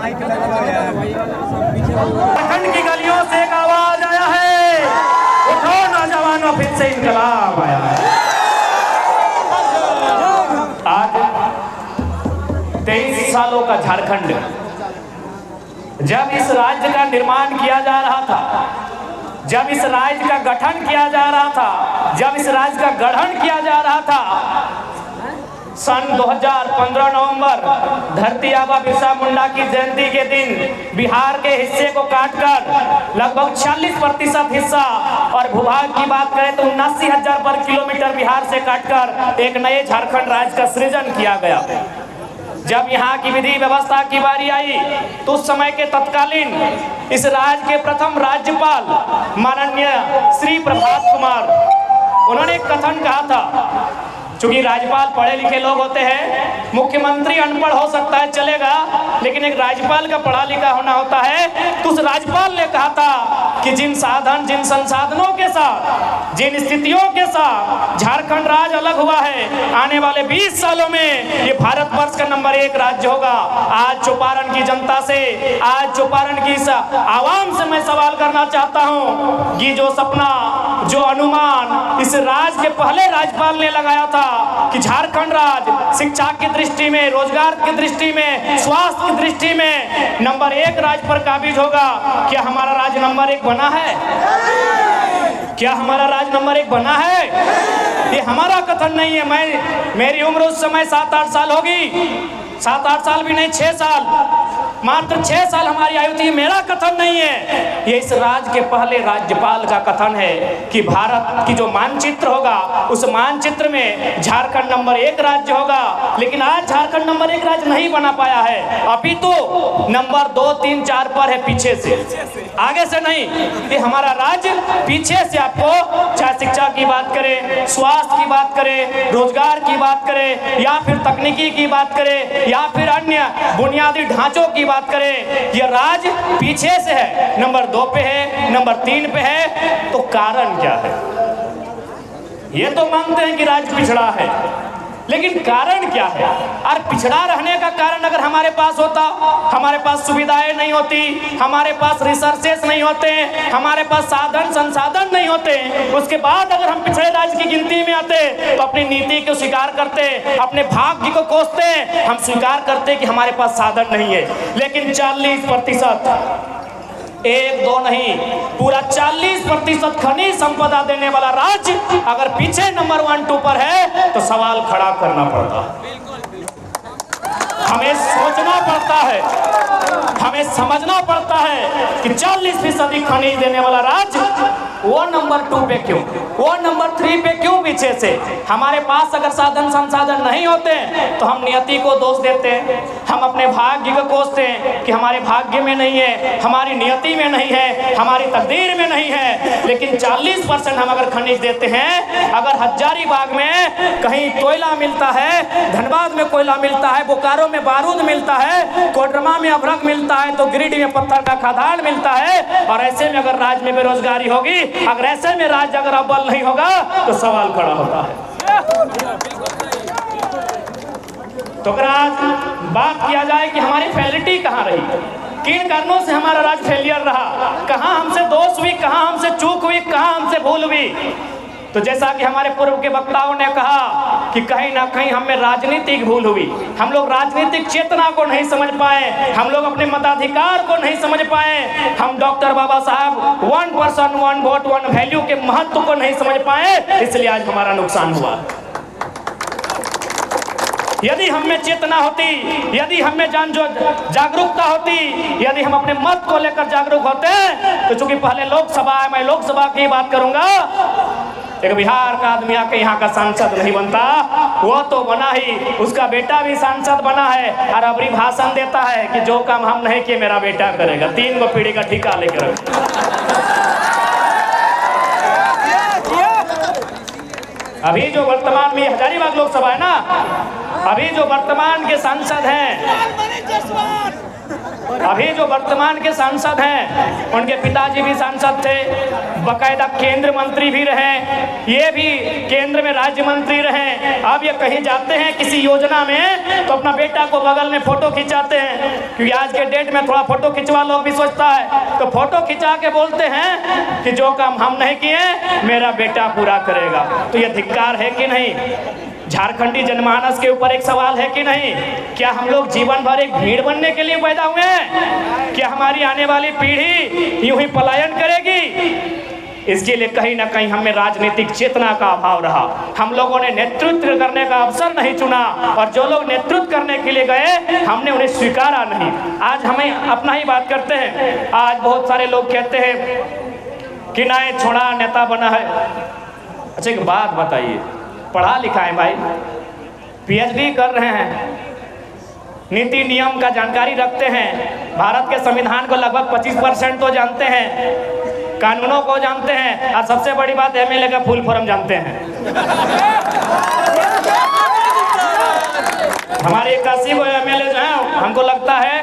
झारखंड की गलियों से एक आवाज आया है, उठो नौजवानों फिर से इनकलाब आया है। आज 23 सालों का झारखंड, जब इस राज्य का निर्माण किया जा रहा था, जब इस राज्य का गठन किया जा रहा था, जब इस राज्य का गठन किया जा रहा था, सन 2015 नवंबर धरती आबा बिरसा मुंडा की जयंती के दिन बिहार के हिस्से को काटकर लगभग 40% हिस्सा और भूभाग की बात करें तो 79,000 वर्ग किलोमीटर बिहार से काटकर एक नए झारखंड राज्य का सृजन किया गया। जब यहाँ की विधि व्यवस्था की बारी आई तो उस समय के तत्कालीन इस राज्य के प्रथम राज्यपाल माननीय श्री प्रभात कुमार, उन्होंने एक कथन कहा था। चूंकि राज्यपाल पढ़े लिखे लोग होते हैं, मुख्यमंत्री अनपढ़ हो सकता है चलेगा, लेकिन एक राज्यपाल का पढ़ा लिखा होना होता है। तो उस राज्यपाल ने कहा था कि जिन साधन जिन संसाधनों के साथ, जिन स्थितियों के साथ झारखंड राज्य अलग हुआ है, आने वाले 20 सालों में ये भारतवर्ष का नंबर 1 राज्य होगा। आज चौपारण की जनता से, आज चौपारण की आवाम से मैं सवाल करना चाहता हूँ कि जो सपना, जो अनुमान इस राज्य के पहले राज्यपाल ने लगाया था कि झारखंड राज्य शिक्षा की दृष्टि में, रोजगार की दृष्टि में, स्वास्थ्य की दृष्टि में नंबर 1 राज्य पर काबिज होगा, क्या हमारा राज्य नंबर 1 बना है? क्या हमारा राज्य नंबर 1 बना है? ये हमारा कथन नहीं है। मेरी उम्र उस समय 7-8 साल होगी, 7-8 साल भी नहीं, 6 साल, मात्र 6 साल हमारी आयु थी। मेरा कथन नहीं है, ये इस राज्य के पहले राज्यपाल का कथन है कि भारत की जो मानचित्र होगा उस मानचित्र में झारखंड नंबर 1 राज्य होगा। लेकिन आज झारखंड नंबर 1 राज्य नहीं बना पाया है, अभी तो नंबर 2, 3, 4 पर है, पीछे से, आगे से नहीं। ये हमारा राज्य पीछे से, आपको चाहे शिक्षा की बात करें, स्वास्थ्य की बात करें, रोजगार की बात करें, या फिर तकनीकी की बात करें, या फिर अन्य बुनियादी ढांचों की बात करें, यह राज्य पीछे से है, नंबर 2 पे है, नंबर 3 पे है। तो कारण क्या है? ये तो मानते हैं कि राज्य पिछड़ा है, लेकिन कारण क्या है? और पिछड़ा रहने का कारण अगर हमारे पास होता, हमारे पास सुविधाएं नहीं होती, हमारे पास रिसोर्सेस नहीं होते, हमारे पास साधन संसाधन नहीं होते, उसके बाद अगर हम पिछड़े राज्य की गिनती में आते तो अपनी नीति को स्वीकार करते, अपने भाग्य को कोसते, हम स्वीकार करते कि हमारे पास साधन नहीं है। लेकिन 40%, 1-2 नहीं, पूरा 40% खनिज संपदा देने वाला राज्य अगर पीछे नंबर 1-2 पर है तो सवाल खड़ा करना पड़ता है, हमें सोचना पड़ता है, हमें समझना पड़ता है कि 40% खनिज देने वाला राज्य वो नंबर 2 पे क्यों, वो नंबर 3 पे क्यों पीछे से? हमारे पास अगर साधन संसाधन नहीं होते तो हम नियति को दोष देते हैं, हम अपने भाग्य को कोसते हैं कि हमारे भाग्य में नहीं है, हमारी नियति में नहीं है, हमारी तकदीर में नहीं है। लेकिन 40% हम अगर खनिज देते हैं, अगर हजारीबाग में कहीं कोयला मिलता है, धनबाद में कोयला मिलता है, बोकारो में बारूद मिलता है, कोडरमा में अभ्रक मिलता है, तो गिरिडीह में पत्थर का खदान मिलता है, और ऐसे में अगर राज्य में बेरोजगारी होगी, अगर ऐसे में राज्य अगर अव्वल नहीं होगा तो सवाल खड़ा होता है। तो अगर आज बात किया जाए कि हमारी फेलिटी कहाँ रही, किन कारणों से हमारा राज्य फेलियर रहा, कहाँ हमसे दोष हुई, कहाँ हमसे चूक हुई, कहाँ हमसे भूल हुई, तो जैसा कि हमारे पूर्व के वक्ताओं ने कहा कि कहीं ना कहीं हमें राजनीतिक भूल हुई, हम लोग राजनीतिक चेतना को नहीं समझ पाए, हम लोग अपने मताधिकार को नहीं समझ पाए, हम डॉक्टर बाबा साहब 1 पर्सन 1 वोट 1 वैल्यू के महत्व को नहीं समझ पाए, इसलिए आज हमारा नुकसान हुआ। यदि हम में चेतना होती, यदि हम में जागरूकता होती, यदि हम अपने मत को लेकर जागरूक होते, तो चूंकि पहले लोकसभा है, मैं लोकसभा की बात करूंगा, एक बिहार का आदमी आके यहाँ का सांसद नहीं बनता, वो तो बना ही, उसका बेटा भी सांसद बना है, और अबरी भाषण देता है कि जो काम हम नहीं किए मेरा बेटा करेगा, 3 गो पीढ़ी का ठिका लेकर। अभी जो वर्तमान में हजारीबाग लोकसभा है ना, अभी जो वर्तमान के सांसद हैं, अभी जो वर्तमान के सांसद हैं उनके पिताजी भी सांसद थे, बकायदा केंद्र मंत्री भी रहे, ये भी केंद्र में राज्य मंत्री रहे। अब ये कहीं जाते हैं किसी योजना में तो अपना बेटा को बगल में फोटो खिंचाते हैं, क्योंकि आज के डेट में थोड़ा फोटो खिंचवा लोग भी सोचता है, तो फोटो खिंचा के बोलते हैं कि जो काम हम नहीं किए मेरा बेटा पूरा करेगा। तो ये धिक्कार है कि नहीं? झारखंडी जनमानस के ऊपर एक सवाल है कि नहीं? क्या हम लोग जीवन भर एक भीड़ बनने के लिए पैदा हुए हैं? क्या हमारी आने वाली पीढ़ी यूं ही पलायन करेगी? इसके लिए कहीं ना कहीं हमें राजनीतिक चेतना का अभाव रहा। हम लोगों ने नेतृत्व करने का अवसर नहीं चुना, और जो लोग नेतृत्व करने के लिए गए हमने उन्हें स्वीकारा नहीं। आज हमें अपना ही बात करते हैं। आज बहुत सारे लोग कहते हैं कि नाय छोड़ा नेता बना है। अच्छा एक बात बताइए, पढ़ा लिखा है भाई, पीएचडी कर रहे हैं, नीति नियम का जानकारी रखते हैं, भारत के संविधान को लगभग 25% तो जानते हैं, कानूनों को जानते हैं, और सबसे बड़ी बात एमएलए का फुल फॉर्म जानते हैं। हमारे 81 को एमएलए जो है, हमको लगता है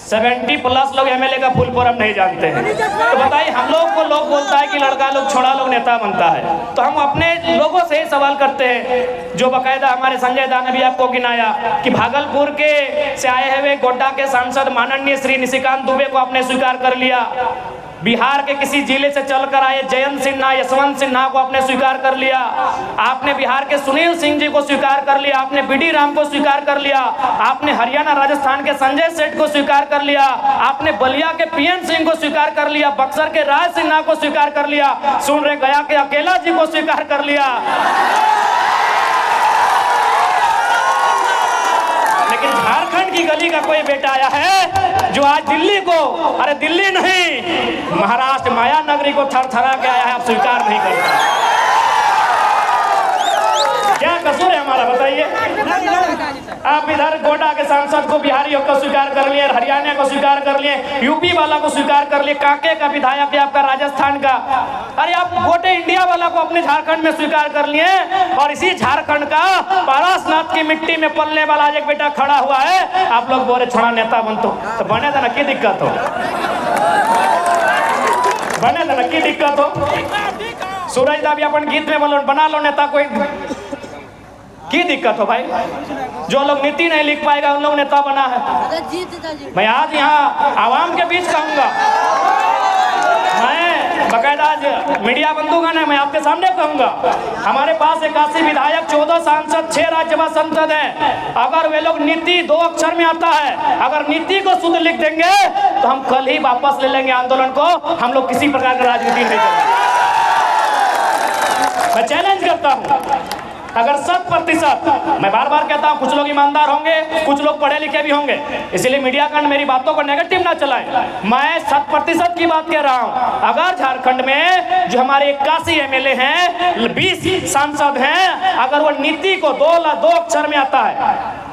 70+ लोग एमएलए का फुल फॉर्म नहीं जानते हैं। तो बताइए, हम लोग को लोग बोलता है कि लड़का लोग छोड़ा लोग नेता बनता है, तो हम अपने लोगों से ही सवाल करते हैं, जो बकायदा हमारे संजय दा ने भी आपको गिनाया कि भागलपुर के से आए हुए गोड्डा के सांसद माननीय श्री निशिकांत दुबे को आपने स्वीकार कर लिया, बिहार के किसी जिले से चलकर आए जयंत सिन्हा, यशवंत सिन्हा को आपने स्वीकार कर लिया, आपने बिहार के सुनील सिंह जी को स्वीकार कर लिया, आपने बीडी राम को स्वीकार कर लिया, आपने हरियाणा राजस्थान के संजय सेठ को स्वीकार कर लिया, आपने बलिया के पीएन सिंह को स्वीकार कर लिया, बक्सर के राज सिन्हा को स्वीकार कर लिया, सुन रहे गया के अकेला जी को स्वीकार कर लिया। लेकिन झारखंड की गली का कोई बेटा आया है जो आज दिल्ली को, अरे दिल्ली नहीं, महाराष्ट्र माया नगरी को थरथरा के आया है, आप स्वीकार नहीं करते। क्या कसूर है हमारा बताइए? आप इधर गोड्डा के सांसद को बिहारियों को स्वीकार कर लिए, हरियाणा को स्वीकार कर लिए, यूपी वाला को स्वीकार कर लिए, कांके का विधायक है आपका राजस्थान का, अरे आप गोटे इंडिया वाला को अपने झारखंड में स्वीकार कर लिए, और इसी झारखंड का पारसनाथ की मिट्टी में पलने वाला एक बेटा खड़ा हुआ है, आप लोग बोले छोड़ा नेता बनतो, तो बने था ना की दिक्कत हो, बने था ना की दिक्कत हो। सूरज दा भी अपन गीत में बोलो बना लो नेता, कोई की दिक्कत हो भाई? जो लोग नीति नहीं लिख पाएगा उन लोग नेता बना है। मैं आज यहाँ आवाम के बीच कहूंगा, मैं बकायदा आज मीडिया बंधुगा ना, मैं आपके सामने कहूंगा, हमारे पास 81 विधायक, 14 सांसद, 6 राज्यसभा सांसद हैं। अगर वे लोग नीति 2 अक्षर में आता है, अगर नीति को शुद्ध लिख देंगे तो हम कल ही वापस ले लेंगे आंदोलन को, हम लोग किसी प्रकार की राजनीति नहीं करेंगे। मैं चैलेंज करता हूँ, अगर 100%, मैं बार बार कहता हूं कुछ लोग ईमानदार होंगे, कुछ लोग पढ़े लिखे भी होंगे, इसलिए मीडिया का मेरी बातों को नेगेटिव ना चलाएं, मैं 100% की बात कह रहा हूं। अगर झारखंड में जो हमारे 81 एमएलए हैं, 20 सांसद हैं, अगर वो नीति को 2 अक्षर में आता है,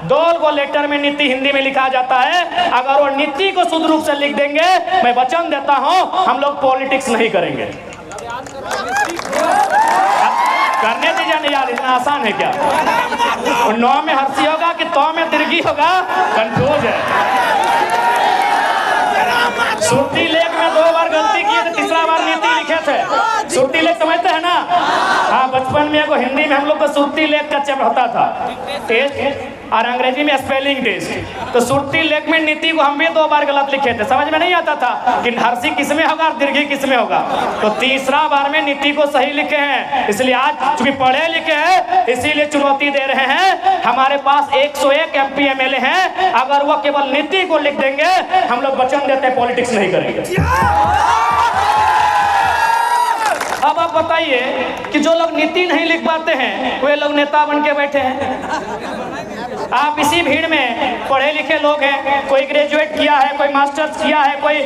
2 लेटर में नीति हिंदी में लिखा जाता है, अगर वो नीति को शुद्ध रूप से लिख देंगे, मैं वचन देता हूं हम लोग पॉलिटिक्स नहीं करेंगे। करने दीजिए नहीं यार, इतना आसान है क्या? 9 में हर्षी होगा कि 100 में दीर्घी होगा, कंफ्यूज है। सुरती लेख में 2 बार गलती की तो तीसरा बार नीति लिखे थे। सुरती लेख समझते हैं ना? हाँ, बचपन में को हिंदी में हम लोग को सुरती लेख का चैप्टर होता था, टेस्ट, और अंग्रेजी में स्पेलिंग टेस्ट। तो सुरती लेख में नीति को हम भी 2 बार गलत लिखे थे, समझ में नहीं आता था कि हर्षी किसमें होगा और दीर्घी किसमें होगा। तो तीसरा बार में नीति को सही लिखे हैं, इसलिए आज चूंकि पढ़े लिखे हैं इसीलिए चुनौती दे रहे हैं। हमारे पास 101 MP MLA हैं, अगर वो केवल नीति को लिख देंगे हम लोग वचन देते हैं पॉलिटिक्स नहीं करेंगे। अब आप बताइए कि जो लोग नीति नहीं लिख पाते हैं वे लोग नेता बन के बैठे हैं। आप इसी भीड़ में पढ़े लिखे लोग हैं, कोई ग्रेजुएट किया है, कोई मास्टर्स किया है, कोई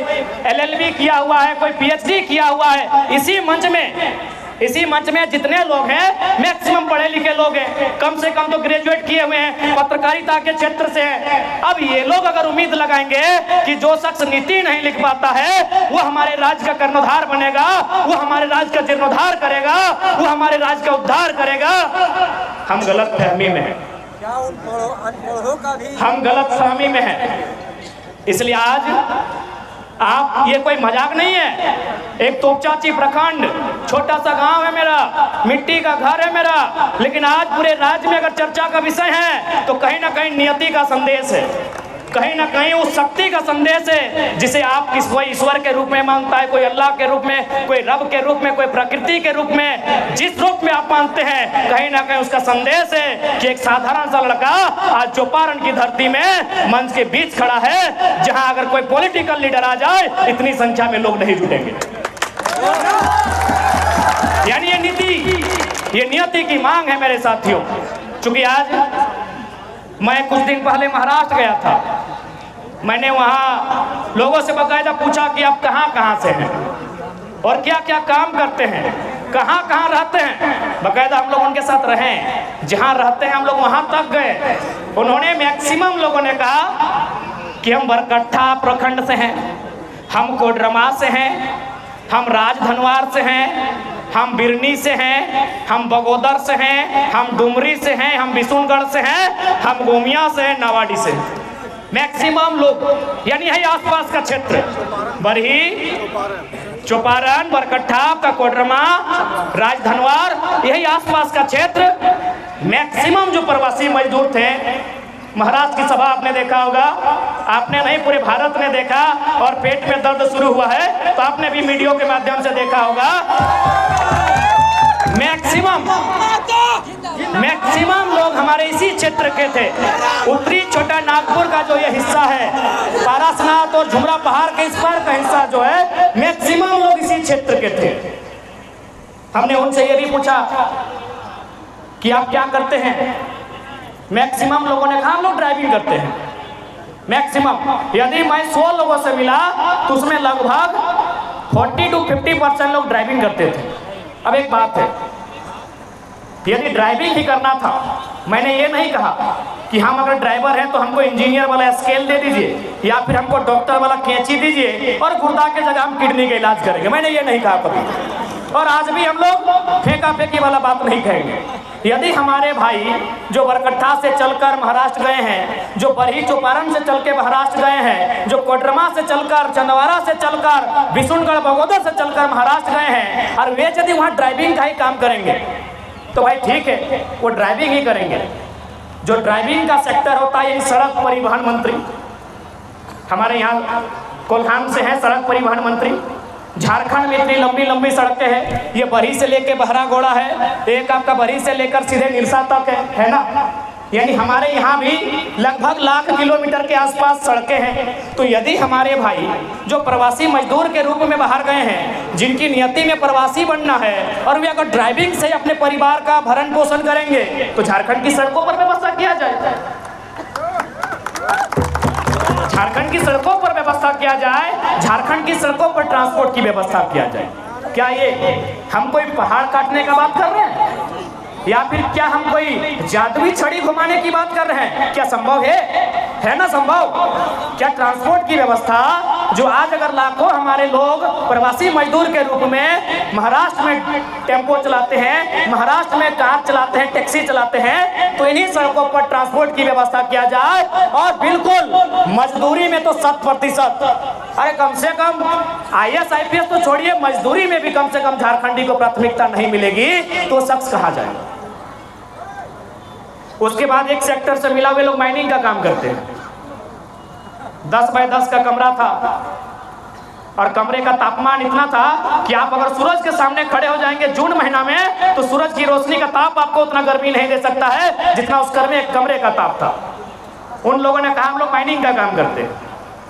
LLB किया हुआ है, कोई PhD किया हुआ है। इसी मंच में जितने लोग हैं मैक्सिमम पढ़े लिखे लोग हैं, कम से कम तो ग्रेजुएट किए हुए हैं, पत्रकारिता के क्षेत्र से हैं। अब ये लोग अगर उम्मीद लगाएंगे कि जो शख्स नीति नहीं लिख पाता है वो हमारे राज्य का कर्णधार बनेगा, वो हमारे राज्य का जीर्णोद्धार करेगा, वो हमारे राज्य का उद्धार करेगा, हम गलत फहमी में हैं। हम गलत फहमी में हैं। इसलिए आज आप, ये कोई मजाक नहीं है, एक तोपचाची प्रखंड छोटा सा गांव है मेरा, मिट्टी का घर है मेरा, लेकिन आज पूरे राज्य में अगर चर्चा का विषय है तो कहीं ना कहीं नियति का संदेश है, कहीं ना कहीं उस शक्ति का संदेश है जिसे आप कोई ईश्वर के रूप में मानता है, कोई अल्लाह के रूप में, कोई रब के रूप में, कोई प्रकृति के रूप में, जिस रूप में आप मानते हैं, कहीं ना कहीं उसका संदेश है कि एक साधारण सा लड़का आज चौपारण की धरती में मंच के बीच खड़ा है, जहां अगर कोई पॉलिटिकल लीडर आ जाए इतनी संख्या में लोग नहीं जुटेंगे। यानी ये नियति की मांग है मेरे साथियों। चूंकि आज मैं कुछ दिन पहले महाराष्ट्र गया था, मैंने वहाँ लोगों से बाकायदा पूछा कि आप कहाँ से हैं और क्या क्या काम करते हैं, कहाँ रहते हैं। बाकायदा हम लोग उनके साथ रहे, जहाँ रहते हैं हम लोग वहाँ तक गए। उन्होंने मैक्सिमम लोगों ने कहा कि हम बरकट्ठा प्रखंड से हैं, हम कोडरमा से हैं, हम राजधनवार से हैं, हम बिरनी से हैं, हम बगोदर से हैं, हम डुमरी से हैं, हम बिशुनगढ़ से हैं, हम गोमिया से हैं, नावाडी से। मैक्सिमम लोग यानी यही आसपास का क्षेत्र, बरही, चौपारण, बरकट्ठा, का कोडरमा, राजधनवार, यही आसपास का क्षेत्र। मैक्सिमम जो प्रवासी मजदूर थे, महाराष्ट्र की सभा आपने देखा होगा, आपने नहीं पूरे भारत ने देखा, और पेट में दर्द शुरू हुआ है तो आपने भी मीडिया के माध्यम से देखा होगा। मैक्सिमम लोग हमारे इसी क्षेत्र के थे। उत्तरी छोटा नागपुर का जो ये हिस्सा है, पारसनाथ और झुमरा पहाड़ के इस पार का हिस्सा जो है, मैक्सिमम लोग इसी क्षेत्र के थे। हमने उनसे ये भी पूछा कि आप क्या करते हैं। मैक्सिमम लोगों ने कहा हम लोग ड्राइविंग करते हैं। मैक्सिमम, यदि मैं 100 लोगों से मिला तो उसमें लगभग 40 to 50% लोग ड्राइविंग करते थे। अब एक बात है, यदि ड्राइविंग ही करना था, मैंने ये नहीं कहा कि हम अगर ड्राइवर हैं तो हमको इंजीनियर वाला स्केल दे दीजिए या फिर हमको डॉक्टर वाला कैंची दीजिए और गुर्दा के जगह हम किडनी का इलाज करेंगे, मैंने ये नहीं कहा कभी। और आज भी हम लोग फेंका फेंकी वाला बात नहीं कहेंगे। यदि हमारे भाई जो बरकट्ठा से चलकर महाराष्ट्र गए हैं, जो बरही चौपारण से चल के महाराष्ट्र गए हैं, जो कोडरमा से चलकर, चंदवारा से चलकर, बिशुनगढ़, बगोदर से चलकर महाराष्ट्र गए हैं, और वे यदि वहाँ ड्राइविंग का ही काम करेंगे तो भाई ठीक है, वो ड्राइविंग ही करेंगे। जो ड्राइविंग का सेक्टर होता है, सड़क परिवहन मंत्री हमारे यहाँ कोल्हान से हैं, सड़क परिवहन मंत्री। झारखंड में इतनी लंबी लंबी सड़कें हैं, ये बरही से लेके बहरागोड़ा है, एक आपका बरही से लेकर सीधे निरसा तक है ना। यानी हमारे यहाँ भी लगभग 1,00,000 किलोमीटर के आसपास सड़कें हैं। तो यदि हमारे भाई जो प्रवासी मजदूर के रूप में बाहर गए हैं, जिनकी नियति में प्रवासी बनना है, और वे अगर ड्राइविंग से अपने परिवार का भरण पोषण करेंगे तो झारखंड की सड़कों पर व्यवस्था किया जाए, झारखंड की सड़कों पर व्यवस्था किया जाए, झारखंड की सड़कों पर ट्रांसपोर्ट की व्यवस्था किया जाए। क्या ये हम कोई पहाड़ काटने का बात कर रहे हैं, या फिर क्या हम कोई जादुई छड़ी घुमाने की बात कर रहे हैं? क्या संभव है ना संभव? क्या ट्रांसपोर्ट की व्यवस्था जो आज अगर लाखों हमारे लोग प्रवासी मजदूर के रूप में महाराष्ट्र में टेम्पो चलाते हैं, महाराष्ट्र में कार चलाते हैं, टैक्सी चलाते हैं, तो इन्हीं सड़कों पर ट्रांसपोर्ट की व्यवस्था किया जाए। और बिल्कुल मजदूरी में तो 100%, अरे कम से कम IAS IPS तो छोड़िए, मजदूरी में भी कम से कम झारखंडी को प्राथमिकता नहीं मिलेगी तो शख्स कहा जाएगा। उसके बाद एक सेक्टर से मिला हुए लोग माइनिंग का काम करते हैं। 10 बाय 10 का कमरा था और कमरे का तापमान इतना था कि आप अगर सूरज के सामने खड़े हो जाएंगे जून महीना में तो सूरज की रोशनी का ताप आपको उतना गर्मी नहीं दे सकता है जितना उस कमरे का ताप था। उन लोगों ने कहा हम लोग माइनिंग का काम करते हैं।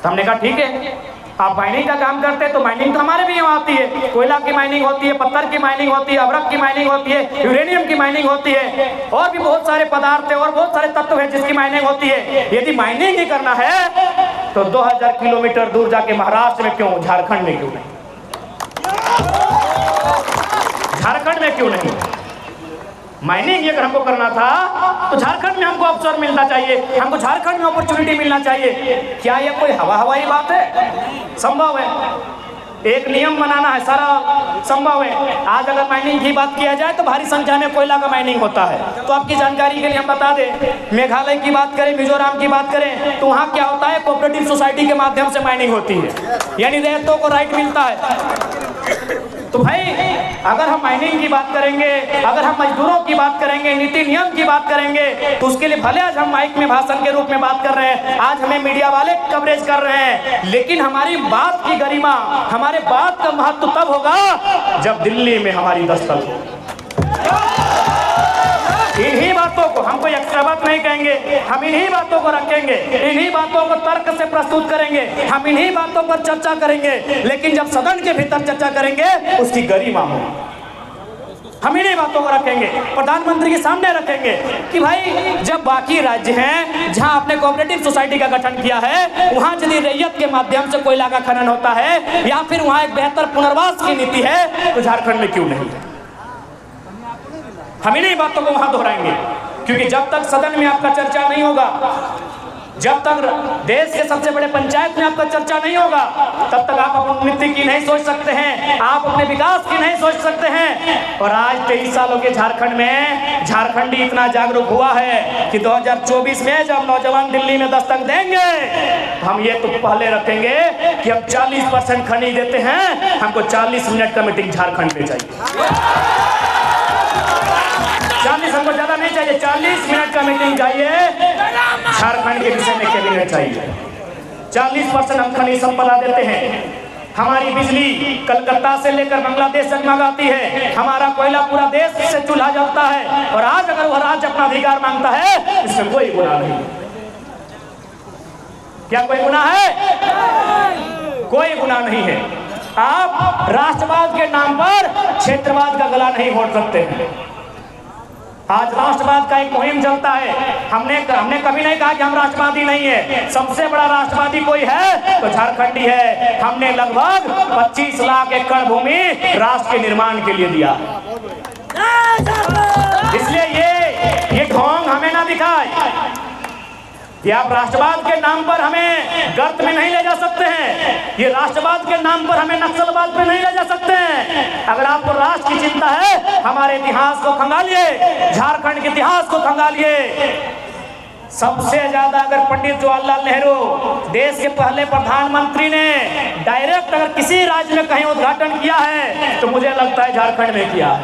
तो हमने कहा ठीक है, आप माइनिंग का काम करते हैं तो माइनिंग तो हमारे भी यहाँ आती है, कोयला की माइनिंग होती है, पत्थर की माइनिंग होती है, अभ्रक की माइनिंग होती है, यूरेनियम की माइनिंग होती है, और भी बहुत सारे पदार्थ है और बहुत सारे तत्व है जिसकी माइनिंग होती है। यदि माइनिंग ही करना है तो 2000 किलोमीटर दूर जाके महाराष्ट्र में क्यों, झारखंड में क्यों नहीं, झारखंड में क्यों नहीं? माइनिंग अगर हमको करना था तो झारखंड में हमको अवसर मिलना चाहिए, हमको झारखंड में अपॉर्चुनिटी मिलना चाहिए। क्या ये कोई हवाई बात है? संभव है। एक नियम बनाना है, सारा संभव है। आज अगर माइनिंग की बात किया जाए तो भारी संख्या में कोयला का माइनिंग होता है। तो आपकी जानकारी के लिए हम बता दें, मेघालय की बात करें, मिजोरम की बात करें, तो वहाँ क्या होता है, कोऑपरेटिव सोसाइटी के माध्यम से माइनिंग होती है, यानी रैयतों को राइट मिलता है। तो भाई अगर हम माइनिंग की बात करेंगे, अगर हम मजदूरों की बात करेंगे, नीति नियम की बात करेंगे, तो उसके लिए भले आज हम माइक में भाषण के रूप में बात कर रहे हैं, आज हमें मीडिया वाले कवरेज कर रहे हैं, लेकिन हमारी बात की गरिमा, हमारे बात का महत्व तब होगा जब दिल्ली में हमारी दस्तक हो। इन्हीं बातों को, हम कोई एक्स्ट्रा बात नहीं कहेंगे, हम इन्हीं बातों को रखेंगे, इन्हीं बातों को तर्क से प्रस्तुत करेंगे, हम इन्हीं बातों पर चर्चा करेंगे, लेकिन जब सदन के भीतर चर्चा करेंगे उसकी गरिमा हो। हम इन्हीं बातों को रखेंगे, प्रधानमंत्री के सामने रखेंगे कि भाई जब बाकी राज्य हैं जहां आपने कोऑपरेटिव सोसाइटी का गठन किया है, वहां यदि रैयत के माध्यम से कोयला का खनन होता है या फिर वहां एक बेहतर पुनर्वास की नीति है, तो झारखंड में क्यों नहीं है? हम इन्हीं बातों को वहां दोहराएंगे, क्योंकि जब तक सदन में आपका चर्चा नहीं होगा, जब तक देश के सबसे बड़े पंचायत में आपका चर्चा नहीं होगा, तब तक आप अपनी उन्नति की नहीं सोच सकते हैं, आप अपने विकास की नहीं सोच सकते हैं। और आज 23 सालों के झारखंड में झारखंडी इतना जागरूक हुआ है कि 2024 में जब नौजवान दिल्ली में दस्तक देंगे, हम ये तो पहले रखेंगे कि हम 40% खनिज देते हैं, हमको 40 मिनट का मीटिंग झारखंड पे चाहिए। 40 हमको ज्यादा नहीं चाहिए, 40 मिनट का मीटिंग चाहिए, झारखंड के विषय में कैबिनेट चाहिए। 40% हम खनिज संपदा देते हैं, हमारी बिजली कलकत्ता से लेकर बांग्लादेश तक मंगाती है, हमारा कोयला पूरा देश से चूल्हा जलता है, और आज अगर वह राज्य अपना अधिकार मांगता है, इसमें कोई गुनाह नहीं। क्या कोई गुनाह है? कोई गुनाह नहीं है। आप राष्ट्रवाद के नाम पर क्षेत्रवाद का गला नहीं घोट सकते हैं। आज राष्ट्रवाद का एक मुहिम चलता है, हमने कभी नहीं कहा कि हम राष्ट्रवादी नहीं है। सबसे बड़ा राष्ट्रवादी कोई है तो झारखंडी है। हमने लगभग 25 लाख एकड़ भूमि राष्ट्र के निर्माण के लिए दिया, इसलिए ये ढोंग हमें ना दिखाए कि आप राष्ट्रवाद के नाम पर हमें गर्त में नहीं ले जा सकते हैं, ये राष्ट्रवाद के नाम पर हमें नक्सलवाद पे नहीं ले जा सकते हैं। अगर आपको राष्ट्र की चिंता है, हमारे इतिहास को खंगालिए, झारखंड के इतिहास को खंगालिए। सबसे ज्यादा अगर पंडित जवाहरलाल नेहरू देश के पहले प्रधानमंत्री ने डायरेक्ट अगर किसी राज्य में कहीं उद्घाटन किया है तो मुझे लगता है झारखंड में किया।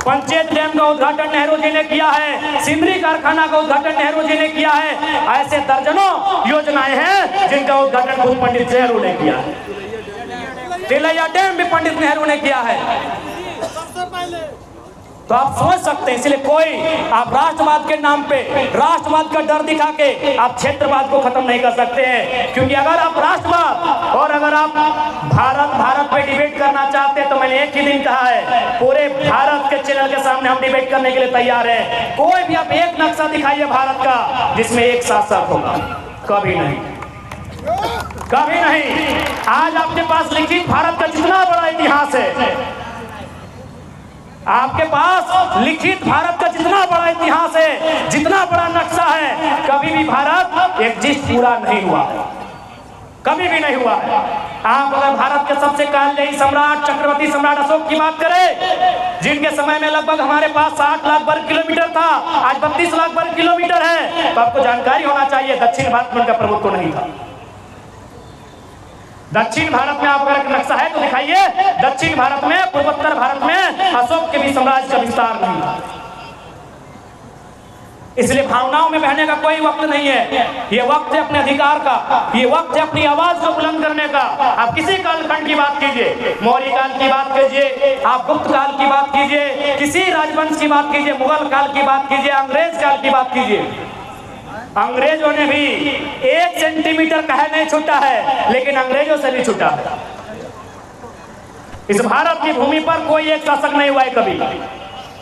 पंचायत डैम का उद्घाटन नेहरू जी ने किया है, सिंदरी कारखाना का उद्घाटन नेहरू जी ने किया है। ऐसे दर्जनों योजनाएं हैं जिनका उद्घाटन खुद पंडित नेहरू ने किया है। तिलैया डैम भी पंडित नेहरू ने किया है। तो आप सोच सकते हैं, इसलिए कोई आप राष्ट्रवाद के नाम पे, राष्ट्रवाद का डर दिखा के आप क्षेत्रवाद को खत्म नहीं कर सकते हैं। क्योंकि अगर आप राष्ट्रवाद और अगर आप भारत पे डिबेट करना चाहते हैं, तो मैंने एक ही दिन कहा है, पूरे भारत के चैनल के सामने हम डिबेट करने के लिए तैयार हैं। कोई भी आप एक नक्शा दिखाइए भारत का जिसमें एक शासक होगा, कभी नहीं, कभी नहीं। आज आपके पास लिखित भारत का जितना बड़ा इतिहास है, आपके पास लिखित भारत का जितना बड़ा इतिहास है, जितना बड़ा नक्शा है, कभी भी भारत एग्जिस्ट पूरा नहीं हुआ है, कभी भी नहीं हुआ है। आप अगर भारत के सबसे कालजयी सम्राट चक्रवर्ती सम्राट अशोक की बात करें, जिनके समय में लगभग हमारे पास 60 लाख वर्ग किलोमीटर था, आज 32 लाख वर्ग किलोमीटर है, तो आपको जानकारी होना चाहिए दक्षिण भारत में उनका प्रभुत्व नहीं था। दक्षिण भारत में आप अगर नक्शा है तो दिखाइए, दक्षिण भारत में, पूर्वोत्तर भारत में अशोक के भी साम्राज्य का विस्तार नहीं था। इसलिए भावनाओं में बहने का कोई वक्त नहीं है। ये वक्त है अपने अधिकार का, ये वक्त है अपनी आवाज को बुलंद करने का। आप किसी कालखंड की बात कीजिए, मौर्य काल की बात कीजिए, आप गुप्त काल की बात कीजिए, किसी राजवंश की बात कीजिए, मुगल काल की बात कीजिए, अंग्रेज काल की बात कीजिए, अंग्रेजों ने भी 1 सेंटीमीटर कहे नहीं छूटा है, लेकिन अंग्रेजों से भी छूटा है। इस भारत की भूमि पर कोई एक शासक नहीं हुआ है कभी।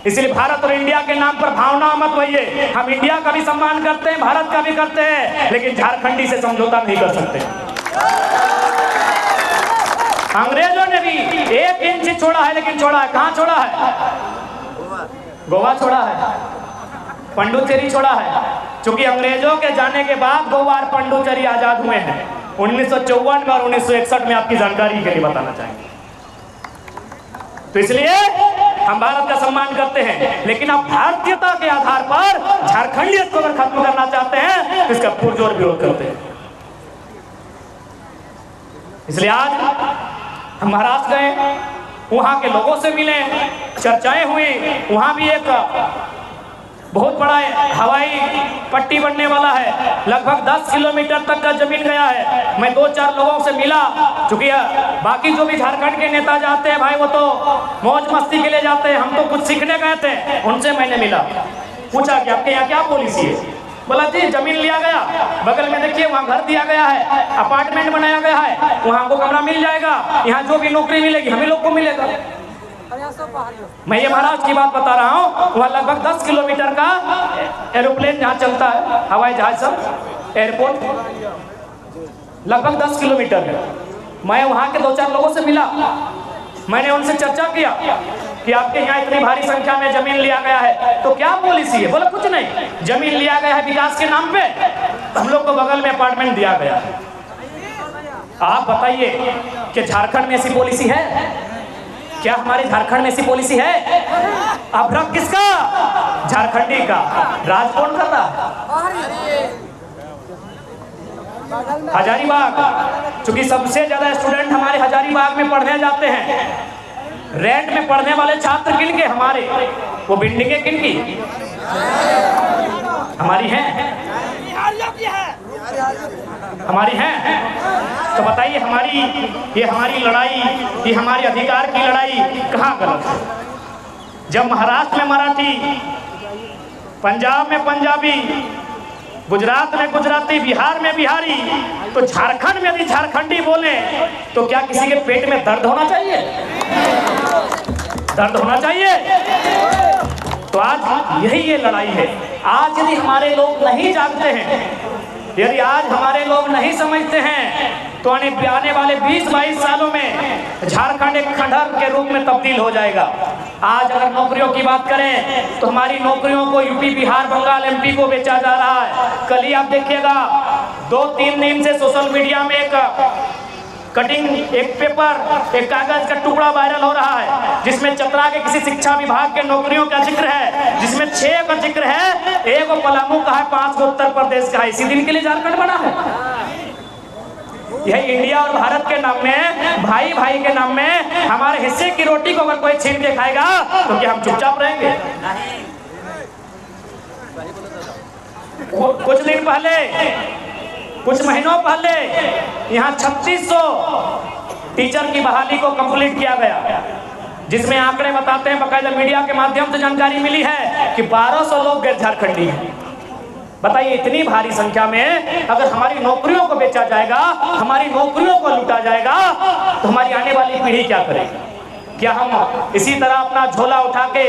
इसलिए भारत और इंडिया के नाम पर भावना मत होइए। हम इंडिया का भी सम्मान करते हैं, भारत का भी करते हैं, लेकिन झारखंडी से समझौता नहीं कर सकते। अंग्रेजों ने भी 1 इंच छोड़ा है, लेकिन छोड़ा है कहां छोड़ा है? गोवा छोड़ा है, पांडुचेरी छोड़ा है। क्योंकि अंग्रेजों के जाने के बाद गोवा और पांडुचेरी आजाद हुए हैं। 1954 में और 1961 में आपकी जानकारी के लिए बताना चाहेंगे। तो इसलिए हम भारत का सम्मान करते हैं, लेकिन आप भारतीयता के आधार पर झारखंडियत को अगर खत्म करना चाहते हैं तो इसका पुरजोर विरोध करते हैं। इसलिए आज हम महाराष्ट्र गए, वहां के लोगों से मिले, चर्चाएं हुई। वहां भी एक बहुत बड़ा हवाई पट्टी बनने वाला है, लगभग 10 किलोमीटर तक का जमीन गया है। मैं 2-4 लोगों से मिला, चूंकि बाकी जो भी झारखंड के नेता जाते हैं भाई वो तो मौज मस्ती के लिए जाते हैं, हम तो कुछ सीखने गए थे। उनसे मैंने मिला, पूछा कि आपके यहाँ क्या पॉलिसी है। बोला जी जमीन लिया गया, बगल में देखिए वहाँ घर दिया गया है, अपार्टमेंट बनाया गया है, वहाँ हमको कमरा मिल जाएगा, यहाँ जो भी नौकरी मिलेगी हमें लोग को मिलेगा। मैं ये महाराष्ट्र की बात बता रहा हूँ, वहाँ लगभग 10 किलोमीटर का एरोप्लेन जहाँ चलता है, हवाई जहाज सब, एयरपोर्ट लगभग 10 किलोमीटर है। मैं वहाँ के 2-4 लोगों से मिला, मैंने उनसे चर्चा किया कि आपके यहाँ इतनी भारी संख्या में जमीन लिया गया है तो क्या पॉलिसी है। बोला कुछ नहीं, जमीन लिया गया है विकास के नाम पे, हम लोग को बगल में अपार्टमेंट दिया गया है। आप बताइए कि झारखंड में ऐसी पॉलिसी है क्या? हमारे झारखंड में ऐसी पॉलिसी है? अभ्रक किसका? झारखंडी का। राज कौन कर रहा? हजारीबाग। चूंकि सबसे ज्यादा स्टूडेंट हमारे हजारीबाग में पढ़ने जाते हैं, रेंट में पढ़ने वाले छात्र किनके? हमारे। वो बिल्डिंगें किनकी? हमारी हैं, हमारी हैं। तो बताइए हमारी लड़ाई, ये हमारे अधिकार की लड़ाई कहाँ गलत है? जब महाराष्ट्र में मराठी, पंजाब में पंजाबी, गुजरात में गुजराती, बिहार में बिहारी, तो झारखंड में यदि झारखंडी बोले तो क्या किसी के पेट में दर्द होना चाहिए? दर्द होना चाहिए। तो आज यही ये लड़ाई है। आज यदि हमारे लोग नहीं जागते हैं, यदि आज हमारे लोग नहीं समझते हैं, तो आने वाले 20-22 सालों में झारखंड एक खंडहर के रूप में तब्दील हो जाएगा। आज अगर नौकरियों की बात करें तो हमारी नौकरियों को यूपी, बिहार, बंगाल, एमपी को बेचा जा रहा है। कल ही आप देखिएगा 2-3 दिन से सोशल मीडिया में एक कटिंग, एक पेपर, एक कागज का टुकड़ा वायरल हो रहा है जिसमें चतरा के किसी शिक्षा विभाग के नौकरियों का जिक्र है, जिसमें 6 का जिक्र है, 1 पलामू का है, 5 उत्तर प्रदेश का है। इसी दिन के लिए झारखंड बना है। यह इंडिया और भारत के नाम में, भाई भाई के नाम में हमारे हिस्से की रोटी को अगर कोई छीन के खाएगा तो क्या हम चुपचाप रहेंगे? कुछ दिन पहले, कुछ महीनों पहले यहाँ 3600 टीचर की बहाली को कंप्लीट किया गया, जिसमें आंकड़े बताते हैं, बाकायदा मीडिया के माध्यम से जानकारी मिली है कि 1200 लोग गैर झारखंडी हैं। बताइए इतनी भारी संख्या में अगर हमारी नौकरियों को बेचा जाएगा, हमारी नौकरियों को लूटा जाएगा, तो हमारी आने वाली पीढ़ी क्या करेगी? क्या हम इसी तरह अपना झोला उठा के,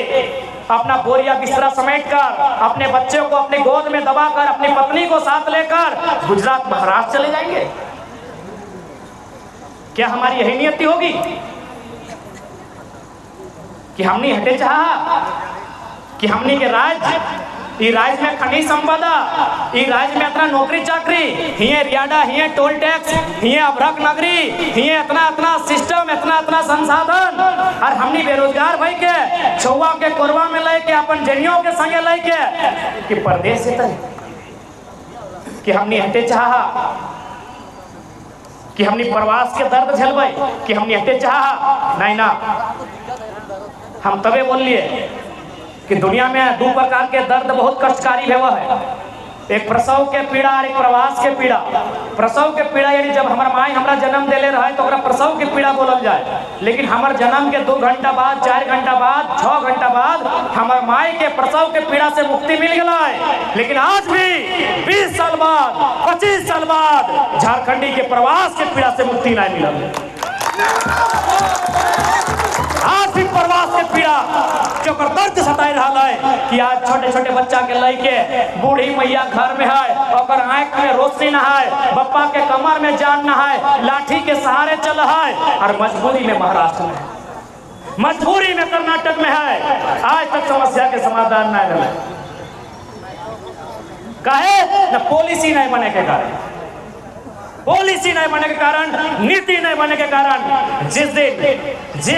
अपना बोरिया बिस्तरा समेटकर, अपने बच्चों को अपनी गोद में दबाकर, अपनी पत्नी को साथ लेकर गुजरात, महाराष्ट्र चले जाएंगे? क्या हमारी यही नियति होगी कि हमने हटे चाहा कि हमने के राज्य में खनिज संपदा, राज्य में इतना नौकरी चाकरी, हिये रियाडा, हिये टोल टैक्स, हिये अभ्रक नगरी, हिये इतना सिस्टम, इतना संसाधन, और हमने बेरोजगार भाई के छुआ के कोरबा में लेके, अपन जनियों के संगे लेके कि परदेश से तय कि हमने हटे चाहा कि हमने प्रवास के दर्द झेलबे, कि हमने हटे चाहा नहीं ना। हम तबे बोल लिए कि दुनिया में 2 प्रकार के दर्द बहुत कष्टकारी भेवा है, एक प्रसव के पीड़ा और एक प्रवास के पीड़ा। प्रसव के पीड़ा यानी जब हमार माई हमरा जन्म देले रहे तो प्रसव के पीड़ा बोलल जाए, लेकिन हमार जन्म के 2 घंटा बाद, 4 घंटा बाद, 6 घंटा बाद हमार माई के प्रसव के पीड़ा से मुक्ति मिल गया है। लेकिन आज भी 20 साल बाद, 25 साल बाद झारखंडी के प्रवास के पीड़ा से मुक्ति नहीं मिला। आज भी प्रवास के पीड़ा जो दर्द सताई रहा है कि आज छोटे छोटे बच्चा के लेके बूढ़ी मैया घर में है, और आंख में रोशनी न है, बप्पा के कमर में जान न है, लाठी के सहारे चल है, और मजबूरी में महाराष्ट्र में, मजबूरी में कर्नाटक में है। आज तक समस्या के समाधान न मिले, काहे न पॉलिसी नहीं बने के कारण। पॉलिसी नहीं बने के कारण, नीति नहीं बने के कारण, जिस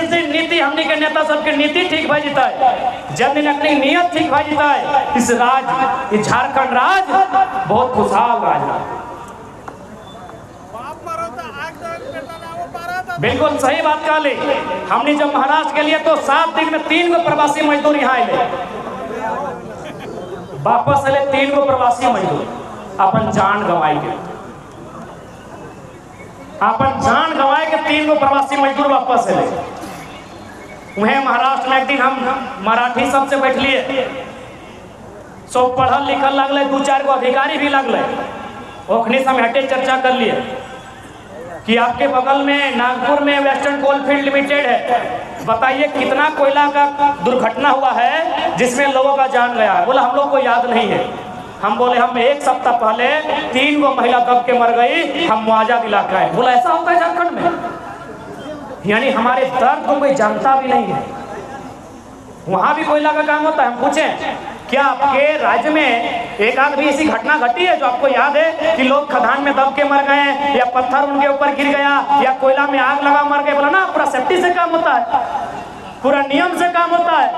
दिन नीति हमने के नेता सबके नीति ठीक भाई जीता है, जब दिन अपनी नियत ठीक भाई जीता है, इस झारखंड राज बहुत खुशहाल राज है। बिल्कुल सही बात कहा ली। हमने जब महाराष्ट्र के लिए तो 7 दिन में 3 गो प्रवासी मजदूर यहाँ आए, वापस आए 3 गो प्रवासी मजदूर, अपन जान गंवाई के, अपन जान गंवाए के 3 गो प्रवासी मजदूर वापस आए। वह महाराष्ट्र में एक दिन हम मराठी सबसे बैठ लिए, सब पढ़ल लिखल लगल, 2-4 गो अधिकारी भी लगल, ओखने से हम हटे चर्चा कर लिए कि आपके बगल में नागपुर में वेस्टर्न कोलफील्ड लिमिटेड है, बताइए कितना कोयला का दुर्घटना हुआ है जिसमें लोगों का जान गया है। बोला हम लोग को याद नहीं है। हम बोले हम 1 सप्ताह पहले 3 गो महिला दब के मर गई, हम मुआवजा दिला के आए। बोला ऐसा होता है झारखंड में? यानी हमारे दर्द को कोई जानता भी नहीं है। वहां भी कोयला का काम होता है। हम पूछें क्या आपके राज्य में एक आध भी ऐसी घटना घटी है जो आपको याद है कि लोग खदान में दब के मर गए, या पत्थर उनके ऊपर गिर गया, या कोयला में आग लगा मर गए? बोला ना, पूरा सेफ्टी से काम होता है, पूरा नियम से काम होता है,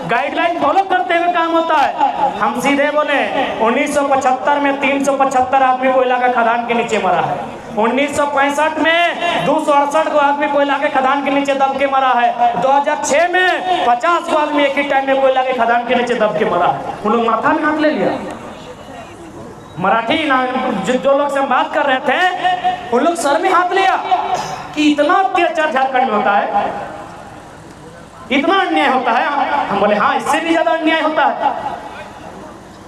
गाइडलाइन फॉलो करते हुए काम होता है। हम सीधे बोले 1975 में 375 आदमी कोयला का खदान के नीचे मरा है, 1965 में 268 को आदमी कोयला के खदान के नीचे दब के मरा है, 2006 में 50 को आदमी एक ही टाइम में कोयला के खदान के नीचे दब के मरा है। उन लोग माथा में हाथ ले लिया। मराठी ना जो लोग से हम बात कर रहे थे, उन लोग सर में हाथ लिया कि इतना अत्याचार झारखंड में होता है, इतना अन्याय होता है। हम बोले हाँ, इससे भी ज्यादा अन्याय होता है।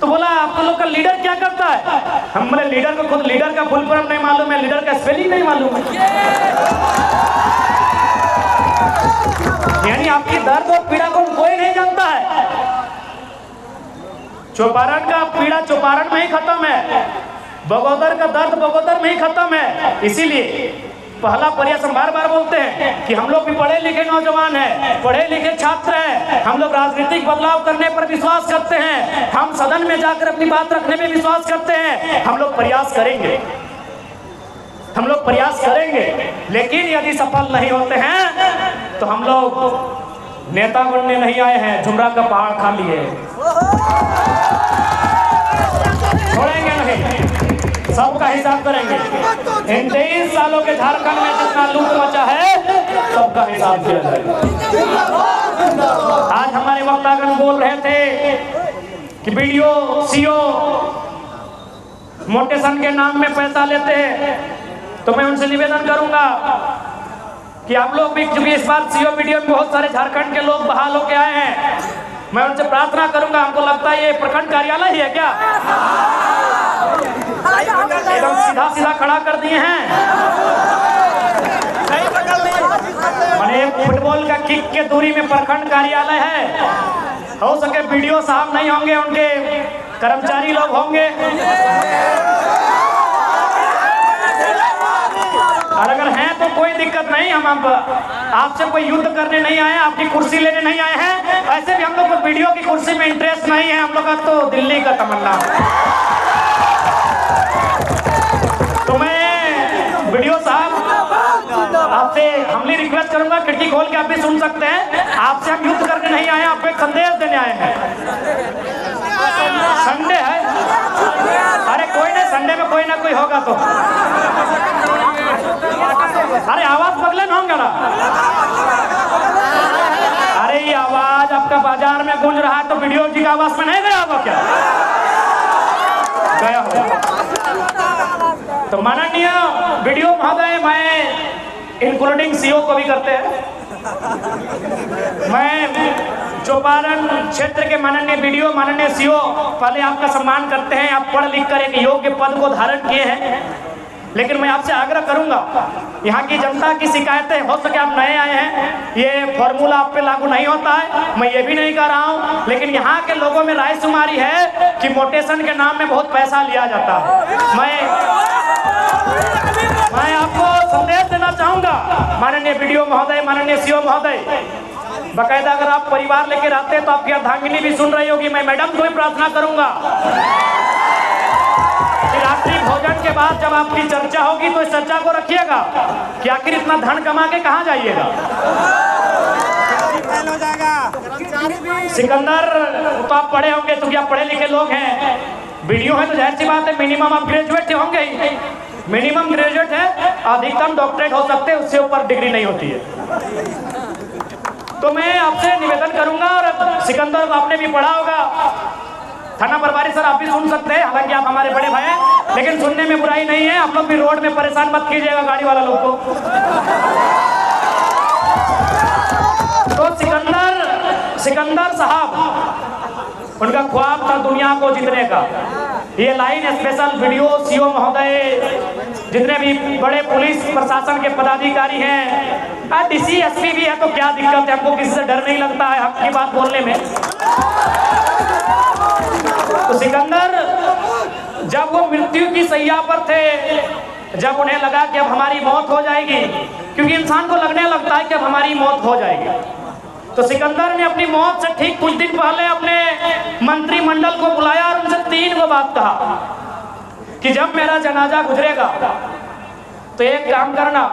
तो बोला आप लोग का लीडर क्या करता है? हम बोले लीडर को खुद लीडर का फुल फॉर्म नहीं मालूम है, लीडर का स्पेलिंग नहीं मालूम है। यानी आपकी दर्द और पीड़ा को कोई नहीं जानता है। चौपारण का पीड़ा चौपारण में ही खत्म है, बगोदर का दर्द बगोदर में ही खत्म है। इसीलिए पहला प्रयास हम बार बार बोलते हैं कि हम लोग भी पढ़े लिखे नौजवान हैं, पढ़े लिखे छात्र हैं, हम लोग राजनीतिक बदलाव करने पर विश्वास करते हैं, हम सदन में जाकर अपनी बात रखने में विश्वास करते हैं। हम लोग प्रयास करेंगे, हम लोग प्रयास करेंगे, लेकिन यदि सफल नहीं होते हैं तो हम लोग नेता बनने नहीं आए हैं, झुमरा का पहाड़ खा लिए, छोड़ेंगे नहीं, सबका हिसाब करेंगे। इन 23 सालों के झारखंड में जितना लूट मचा है, सबका हिसाब किया जाएगा। आज हमारे वक्तागण बोल रहे थे कि बीडीओ सीओ मोटेशन के नाम में पैसा लेते हैं, तो मैं उनसे निवेदन करूंगा कि आप लोग भी, क्योंकि इस बार सीओ बीडीओ में बहुत सारे झारखंड के लोग बहाल होके आए हैं, मैं उनसे प्रार्थना करूंगा, हमको लगता है ये प्रखंड कार्यालय ही है क्या? एकदम सीधा सीधा खड़ा कर दिए हैं। मैंने फुटबॉल का किक के दूरी में प्रखंड कार्यालय है। हो सके बीडीओ साहब नहीं होंगे, उनके कर्मचारी लोग होंगे, और अगर हैं तो कोई दिक्कत नहीं। हम आपसे कोई युद्ध करने नहीं आए, आपकी कुर्सी लेने नहीं आए हैं। ऐसे भी हम लोग को वीडियो की कुर्सी में इंटरेस्ट नहीं है, हम लोग का तो दिल्ली का तमन्ना है। तो मैं वीडियो साहब आपसे हमली रिक्वेस्ट करूंगा, खिड़की खोल के आप भी सुन सकते हैं। आपसे हम युद्ध करने नहीं आए, आपको एक संदेश देने आए हैं। संडे है, अरे कोई नहीं, संडे में कोई ना कोई होगा तो। अरे आवाज बदले में होंगे ना। अरे ये आवाज आपका बाजार में गूंज रहा है तो वीडियो जी का आवाज में नहीं गया होगा क्या? गया होगा। तो माननीय वीडियो महोदय, मैं इंक्लूडिंग सीओ को भी करते हैं, मैं चौपारण क्षेत्र के माननीय वीडियो, माननीय सीओ, पहले आपका सम्मान करते हैं। आप पढ़ लिख कर एक योग्य पद को धारण किए हैं, लेकिन मैं आपसे आग्रह करूंगा, यहाँ की जनता की शिकायतें, हो सके आप नए आए हैं, ये फॉर्मूला आप पे लागू नहीं होता है, मैं ये भी नहीं कह रहा हूँ, लेकिन यहाँ के लोगों में राय शुमारी है कि मोटेशन के नाम में बहुत पैसा लिया जाता है। मैं आपको संदेश देना चाहूंगा, माननीय वीडियो महोदय, माननीय सीओ महोदय, बाकायदा अगर आप परिवार लेकर आते हैं तो आपकी अर्धांगिनी भी सुन रही होगी। मैं मैडम को भी प्रार्थना करूंगा कि रात्रि भोजन के बाद जब आपकी चर्चा होगी तो इस चर्चा को रखिएगा कि आखिर इतना धन कमा के कहाँ जाइएगा। हो जाएगा। सिकंदर तो आप पढ़े होंगे, क्योंकि आप पढ़े लिखे लोग हैं, वीडियो है तो जाहिर सी बात है मिनिमम आप ग्रेजुएट होंगे ही, मिनिमम ग्रेजुएट है, अधिकतम डॉक्टरेट हो सकते हैं, उससे ऊपर डिग्री नहीं होती है। तो मैं आपसे निवेदन करूंगा, और सिकंदर को आपने भी पढ़ा होगा, थाना प्रभारी सर आप भी सुन सकते हैं, हालांकि आप हमारे बड़े भाई हैं, लेकिन सुनने में बुराई नहीं है। आप लोग भी रोड में परेशान मत कीजिएगा गाड़ी वाला लोग को। तो सिकंदर साहब, उनका ख्वाब था दुनिया को जीतने का। ये लाइन स्पेशल वीडियो सीओ महोदय, जितने भी बड़े पुलिस प्रशासन के पदाधिकारी हैं, डीसी एसपी भी है, तो क्या दिक्कत है, हमको किसी से डर नहीं लगता है हक की बात बोलने में। तो सिकंदर जब वो मृत्यु की सैया पर थे, जब उन्हें लगा कि अब हमारी मौत हो जाएगी, क्योंकि इंसान को लगने लगता है कि अब हमारी मौत हो जाएगी, तो सिकंदर ने अपनी मौत से ठीक कुछ दिन पहले अपने मंत्रिमंडल को बुलाया और उनसे 3 बात कहा कि जब मेरा जनाजा गुजरेगा तो एक काम करना,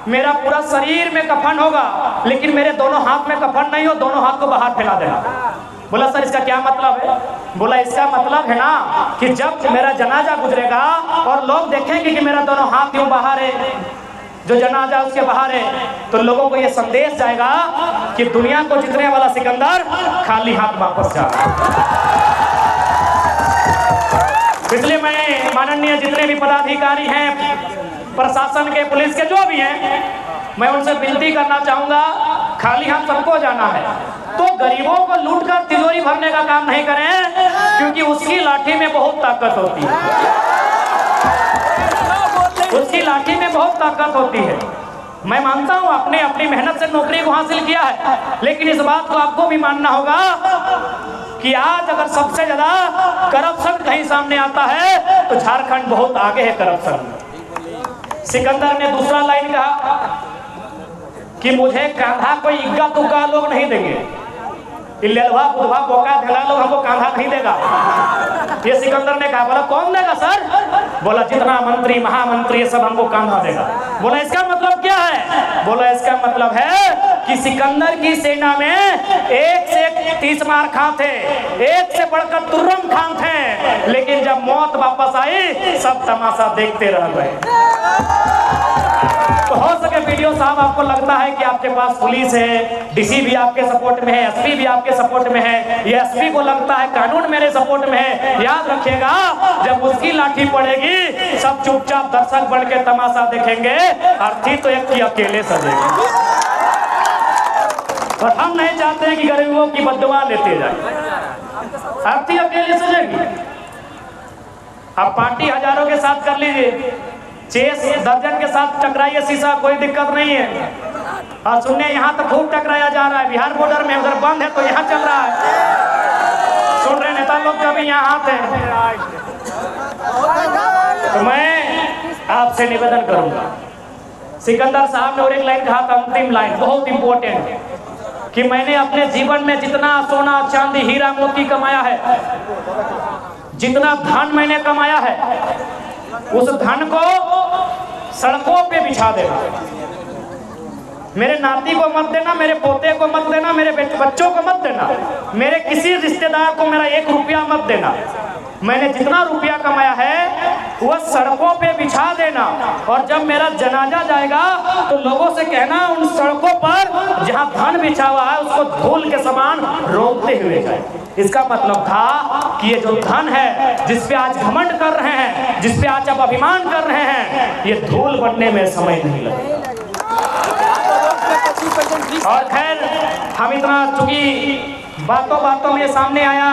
मेरा पूरा शरीर में कफन होगा, लेकिन मेरे दोनों हाथ में कफन नहीं हो, दोनों हाथ को बाहर फैला देना। बोला सर इसका क्या मतलब है? बोला इसका मतलब है ना कि जब मेरा जनाजा गुजरेगा और लोग देखेंगे कि मेरा दोनों हाथ यूं बाहर है, जो जनाजा उसके बाहर है, तो लोगों को यह संदेश जाएगा कि दुनिया को जीतने वाला सिकंदर खाली हाथ वापस जा रहा है। इसलिए मैं माननीय जितने भी पदाधिकारी हैं, प्रशासन के, पुलिस के, जो भी हैं, मैं उनसे विनती करना चाहूंगा, खाली हाथ सबको जाना है, तो गरीबों को लूटकर तिजोरी भरने का काम नहीं करें, क्योंकि उसकी लाठी में बहुत ताकत होती है, उसकी लाठी में बहुत ताकत होती है। मैं मानता हूं आपने अपनी मेहनत से नौकरी को हासिल किया है, लेकिन इस बात को आपको भी मानना होगा कि आज अगर सबसे ज्यादा करप्शन कहीं सामने आता है तो झारखंड बहुत आगे है करप्शन में। सिकंदर ने दूसरा लाइन कहा कि मुझे कांधा कोई इक्का दुक्का लोग नहीं देंगे, लेलवा बुधवा बोका ढेला लोग हमको कांधा नहीं देगा। ये सिकंदर ने कहा। बोला कौन देगा सर? बोला जितना मंत्री महामंत्री सब हमको कांधा देगा। बोला इसका मतलब क्या है? बोला इसका मतलब है कि सिकंदर की सेना में 1 से 30 मार खां थे, 1 से बढ़कर तुर्रम खां थे, लेकिन जब मौत वापस आई सब तमाशा देखते रह गए। तो हो सके वीडियो साहब आपको लगता है कि आपके पास पुलिस है, डीसी भी आपके सपोर्ट में है, एसपी भी आपके सपोर्ट में है, ये एसपी को लगता है कानून मेरे सपोर्ट में है। याद रखिएगा जब उसकी लाठी पड़ेगी सब चुपचाप दर्शक बन के तमाशा देखेंगे, अर्थी तो एक की अकेले सजेगी। और हम नहीं चाहते हैं कि गरीबों की बददुआ लेते जाए, अर्थी अकेले सजेगी। अब पार्टी हजारों के साथ कर लीजिए, चेस दर्जन के साथ टकराइए शीशा, कोई दिक्कत नहीं है। और सुनने यहाँ तो खूब टकराया जा रहा है, बिहार बॉर्डर में, उधर बंद है तो यहाँ चल रहा है। सुन रहे नेता लोग कभी यहाँ आते हैं। तो मैं आपसे निवेदन करूंगा, सिकंदर साहब ने और एक लाइन कहा था, अंतिम लाइन बहुत इंपॉर्टेंट, कि मैंने अपने जीवन में जितना सोना चांदी हीरा मोती कमाया है, जितना धन मैंने कमाया है, उस धन को सड़कों पे बिछा देना। मेरे नाती को मत देना, मेरे पोते को मत देना, मेरे बच्चों को मत देना, मेरे किसी रिश्तेदार को मेरा 1 रुपया मत देना। मैंने जितना रुपया कमाया है वह सड़कों पे बिछा देना, और जब मेरा जनाजा जाएगा तो लोगों से कहना उन सड़कों पर जहां धन बिछा हुआ है उसको धूल के समान रोकते हुए जाए। इसका मतलब था कि ये जो धन है जिस पे आज घमंड कर रहे हैं, जिस पे आज आप अभिमान कर रहे हैं, ये धूल बनने में समय नहीं लगेगा। और खैर हम इतना, चूंकि बातों बातों में सामने आया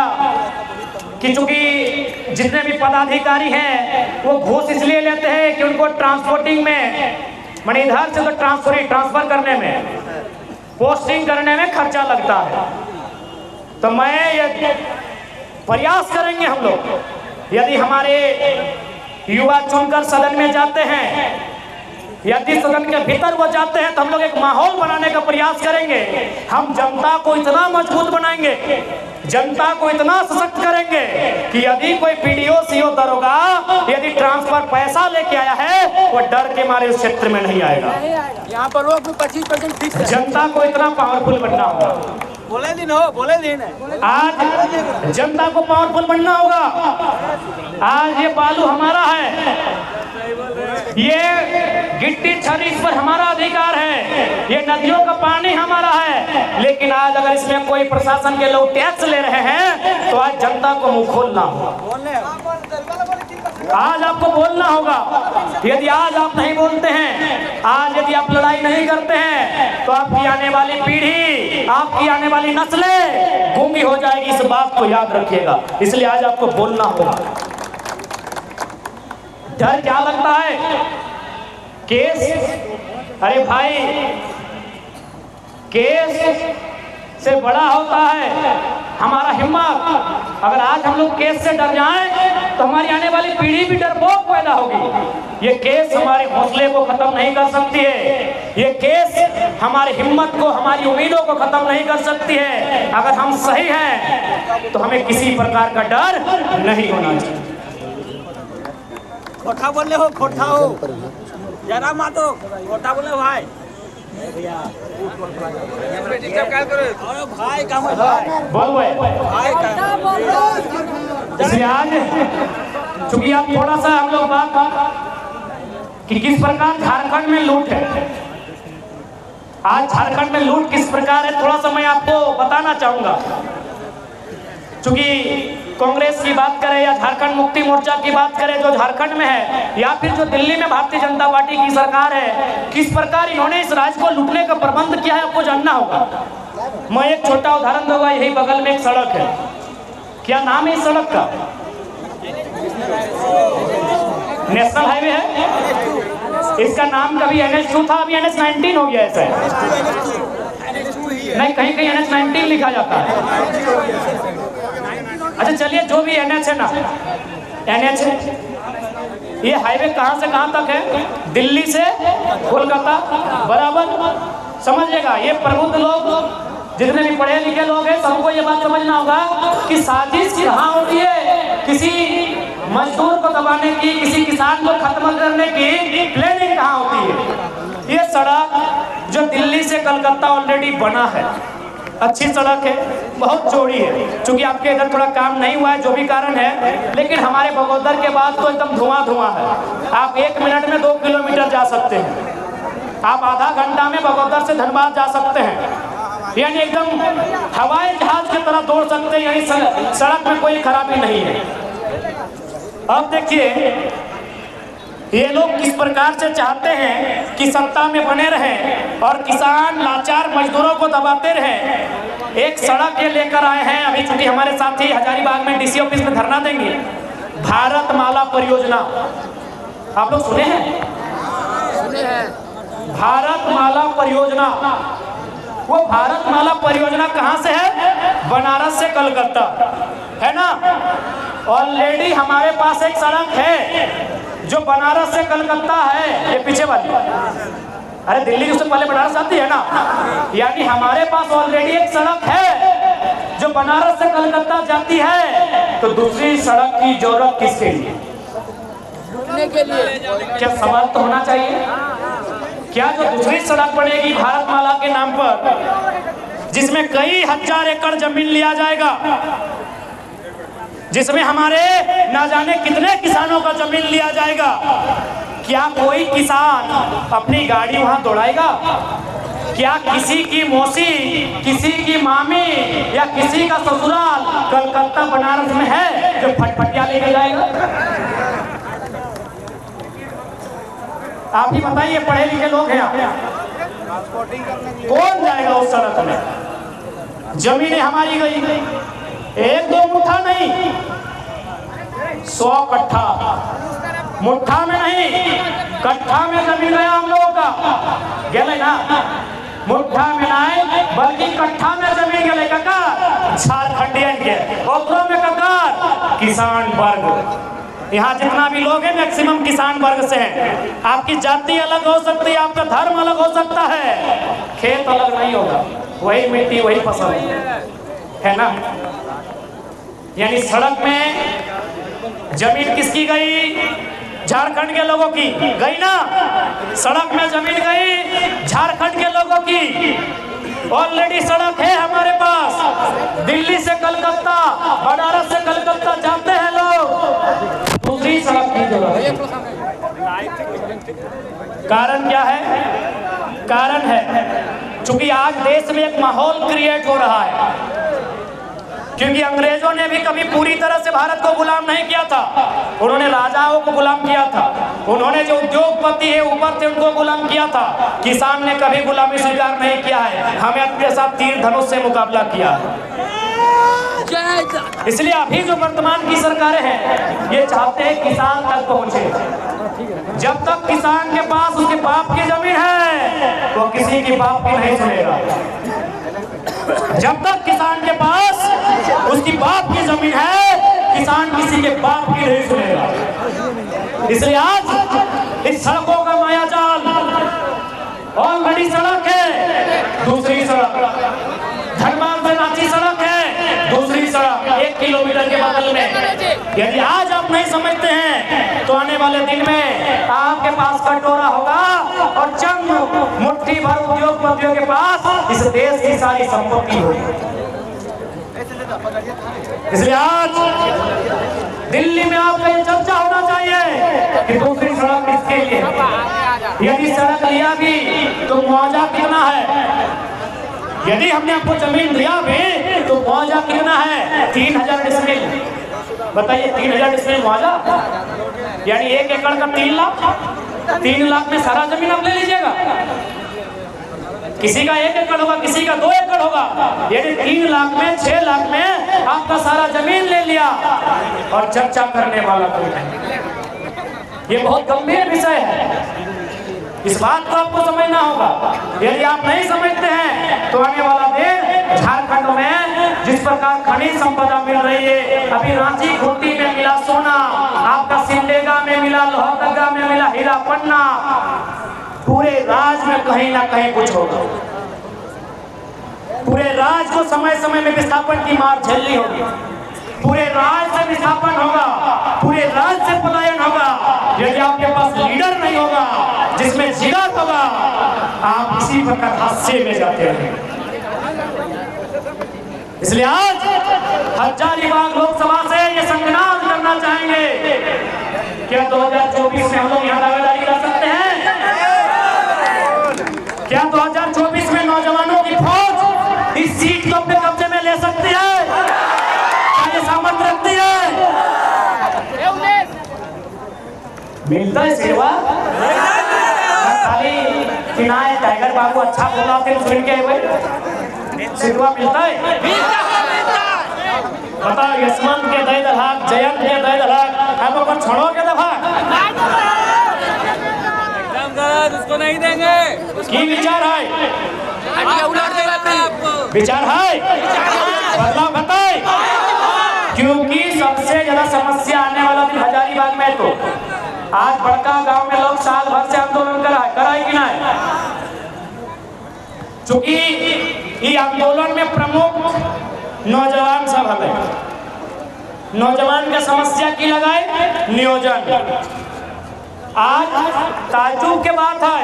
कि चूंकि जितने भी पदाधिकारी हैं वो घूस इसलिए लेते हैं कि उनको ट्रांसपोर्टिंग में, माने इधर से तो ट्रांसफर करने में, पोस्टिंग करने में खर्चा लगता है। तो मैं ये प्रयास करेंगे हम लोग, यदि हमारे युवा चुनकर सदन में जाते हैं, यदि सदन के भीतर वो जाते हैं, तो हम लोग एक माहौल बनाने का प्रयास करेंगे। हम जनता को इतना मजबूत बनाएंगे जनता को इतना सशक्त करेंगे कि यदि कोई पीडीओ सीओ दरोगा यदि ट्रांसफर पैसा लेके आया है वो डर के मारे उस क्षेत्र में नहीं आएगा। यहाँ पर लोग 25% फिक्स है। जनता को इतना पावरफुल बनना होगा। बोले दिन हो, बोले दिन आज जनता को पावरफुल बनना होगा। आज ये बालू हमारा है, ये गिट्टी छरी इस पर हमारा अधिकार है, ये नदियों का पानी हमारा है। लेकिन आज अगर इसमें कोई प्रशासन के लोग टैक्स ले रहे हैं तो आज जनता को मुंह खोलना होगा। आज आपको बोलना होगा। यदि आज आप नहीं बोलते हैं, आज यदि आप लड़ाई नहीं करते हैं तो आपकी आने वाली पीढ़ी, आपकी आने वाली नस्लें गूंगी हो जाएगी। इस बात को याद रखिएगा। इसलिए आज आपको बोलना होगा। डर क्या लगता है? केस, अरे भाई केस से बड़ा होता है हमारा हिम्मत। अगर आज हम लोग केस से डर जाएं तो हमारी आने वाली पीढ़ी भी डरपोक पैदा होगी। ये केस हमारे हौसले को खत्म नहीं कर सकती है, ये केस हमारी हिम्मत को, हमारी उम्मीदों को खत्म नहीं कर सकती है। अगर हम सही हैं तो हमें किसी प्रकार का डर नहीं होना चाहिए। खोटा बोले हो, खोटा हो जरा मातो, खोटा बोले भाई। भाई का बोल भाई इसलिए आज चूंकि आप थोड़ा सा हम लोग बात कि किस प्रकार झारखंड में लूट है, आज झारखंड में लूट किस प्रकार है थोड़ा सा मैं आपको बताना चाहूंगा। चूंकि कांग्रेस की बात करें या झारखंड मुक्ति मोर्चा की बात करें जो झारखंड में है, या फिर जो दिल्ली में भारतीय जनता पार्टी की सरकार है, किस प्रकार इन्होंने इस राज्य को लूटने का प्रबंध किया है आपको जानना होगा। मैं एक छोटा उदाहरण दूंगा। यही बगल में एक सड़क है, क्या नाम है इस सड़क का? नेशनल हाईवे है। इसका नाम कभी NH2 था, अभी NH19 हो गया ऐसा है। नहीं, कहीं कहीं NH19 लिखा जाता है। अच्छा चलिए, जो भी NH है ना, NH है। ये हाईवे कहाँ से कहाँ तक है? दिल्ली से कोलकाता बराबर। समझिएगा, ये प्रबुद्ध लोग जितने भी पढ़े लिखे लोग हैं सबको ये बात समझना होगा कि साजिश कहाँ होती है। किसी मजदूर को दबाने की, किसी किसान को खत्म करने की प्लानिंग कहाँ होती है। ये सड़क जो दिल्ली से कलकत्ता ऑलरेडी बना है, अच्छी सड़क है, बहुत चौड़ी है। चूंकि आपके इधर थोड़ा काम नहीं हुआ है, जो भी कारण है, लेकिन हमारे बगोदर के बाद तो एकदम धुआं है। आप 1 मिनट में 2 किलोमीटर जा सकते हैं, आप आधा घंटा में बगोदर से धनबाद जा सकते हैं, यानी एकदम हवाई जहाज की तरह दौड़ सकते हैं। यानी सड़क में कोई खराबी नहीं है। अब देखिए ये लोग किस प्रकार से चाहते हैं कि सत्ता में बने रहें और किसान लाचार मजदूरों को दबाते रहें। एक सड़क ये लेकर आए हैं, अभी चूंकि हमारे साथी हजारीबाग में DC ऑफिस में धरना देंगे। भारत माला परियोजना आप लोग सुने हैं? भारत माला परियोजना, वो भारत माला परियोजना कहाँ से है? बनारस से कलकत्ता, है ना। ऑलरेडी हमारे पास एक सड़क है जो बनारस से कलकत्ता है, ये पीछे वाली। अरे दिल्ली उससे पहले बनारस आती है ना। यानी हमारे पास ऑलरेडी एक सड़क है जो बनारस से कलकत्ता जाती है, तो दूसरी सड़क की जरूरत किसके लिए? घूमने के लिए। क्या सवाल तो होना चाहिए, क्या जो दूसरी सड़क बनेगी भारत माला के नाम पर, जिसमें कई हजार एकड़ जमीन लिया जाएगा, जिसमें हमारे ना जाने कितने किसानों का जमीन लिया जाएगा, क्या कोई किसान अपनी गाड़ी वहां दौड़ाएगा? क्या किसी की मौसी, किसी की मामी या किसी का ससुराल कलकत्ता बनारस में है जो फटफटिया लेके जाएगा? आप ही बताइए, पढ़े लिखे लोग हैं आप, कौन जाएगा उस सड़क में? जमीनें हमारी गई, 1-2 मुट्ठा नहीं, 100 कट्ठा, मुट्ठा में नहीं कट्ठा में जमीन गया हम लोगों का। गए ना, मुट्ठा में नहीं बल्कि कट्ठा में जमीन गए। ककार झारखंडियन के ओकरों में ककार किसान वर्ग। यहाँ जितना भी लोग हैं मैक्सिमम किसान वर्ग से हैं। आपकी जाति अलग हो सकती है, आपका धर्म अलग हो सकता है, खेत अलग नहीं होगा, वही मिट्टी वही फसल है ना। यानी सड़क में जमीन किसकी गई? झारखंड के लोगों की गई ना। सड़क में जमीन गई झारखंड के लोगों की। ऑलरेडी सड़क है हमारे पास। दिल्ली से कलकत्ता, बनारस से कलकत्ता जाते हैं लोग, दूसरी सड़क की जरूरत है। कारण क्या है? कारण है चूंकि आज देश में एक माहौल क्रिएट हो रहा है, क्योंकि अंग्रेजों ने भी कभी पूरी तरह से भारत को गुलाम नहीं किया था। उन्होंने राजाओं को गुलाम किया था, उन्होंने जो उद्योगपति है ऊपर से उनको गुलाम किया था। किसान ने कभी गुलामी स्वीकार नहीं किया है, हमें अपने साथ तीर धनुष से मुकाबला किया है। इसलिए अभी जो वर्तमान की सरकारें हैं ये चाहते हैं किसान तक पहुंचे। जब तक किसान के पास उसके बाप की जमीन है वो किसी की बाप की नहीं सुनेगा। जब तक किसान के पास उसकी बाप की जमीन है किसान किसी के बाप की नहीं सुनेगा। इसलिए आज इस सड़कों का मायाजाल, और बड़ी सड़क है, दूसरी सड़क धनबाद से रांची सड़क है, दूसरी सड़क 1 किलोमीटर के बगल में। यदि आज आप नहीं समझते हैं तो आने वाले दिन में आपके पास कटोरा होगा और चंद मुट्ठी भर उद्योगपतियों के पास इस देश की सारी संपत्ति होगी। इसलिए आज दिल्ली में आपका ये चर्चा होना चाहिए कि दूसरी सड़क किसके लिए। यदि सड़क लिया भी तो मुआवजा कितना है? यदि हमने आपको जमीन दिया भी तो मुआवजा कितना है? 3000 डिसमिल। बताइए 3000 डिसमिल मुआवजा, यानी 1 एकड़ का 3 लाख। 3 लाख में सारा जमीन आप ले लीजिएगा। किसी का 1 एकड़ होगा, किसी का 2 एकड़ होगा। यदि 3 लाख में 6 लाख में आपका सारा जमीन ले लिया और चर्चा करने वाला कोई नहीं। ये बहुत गंभीर विषय है, इस बात को आपको समझना होगा। यदि आप नहीं समझते हैं तो आने वाला दिन झारखंड में जिस प्रकार खनिज संपदा मिल रही है, अभी रांची खूंटी में मिला सोना, आपका सिमडेगा में मिला, लोहरदगा में मिला हीरा पन्ना, पूरे राज्य में कहीं ना कहीं कुछ होगा। पूरे राज्य को समय समय में विस्थापन की मार झेलनी होगी। पूरे राज्य से विस्थापन होगा, पूरे राज्य से पलायन होगा। यदि आपके पास लीडर नहीं होगा जिसमें जिगर होगा, आप इसी प्रकार हादसे में जाते रहेंगे। इसलिए आज हजारीबाग लोकसभा से ये संज्ञान करना चाहेंगे, क्या 2024 में हम लोग यहाँ दावेदारी कर सकते हैं? क्या 2024 में नौजवानों की फौज इस सीट को अपने कब्जे में ले सकती है? क्या ये सामर्थ्य रखती है? मिलता है सेवा खाली किनाए टाइगर बाबू अच्छा बोला फिर सुन के सेवा मिलता है। बता यशवंत के दे दलाक, जयंत के दे दलाक, हम लोग छोड़ो के दफा उसको नहीं देंगे। की विचार है? विचार है बदलाव बताए, क्योंकि सबसे ज्यादा समस्या आने वाला दिन हजारीबाग में। तो आज बड़का गांव में लोग साल भर से आंदोलन कराए कि नहीं? चूंकि ये आंदोलन में प्रमुख नौजवान सब हमें, नौजवान का समस्या की लगाए नियोजन। आज ताज्जुब के बात है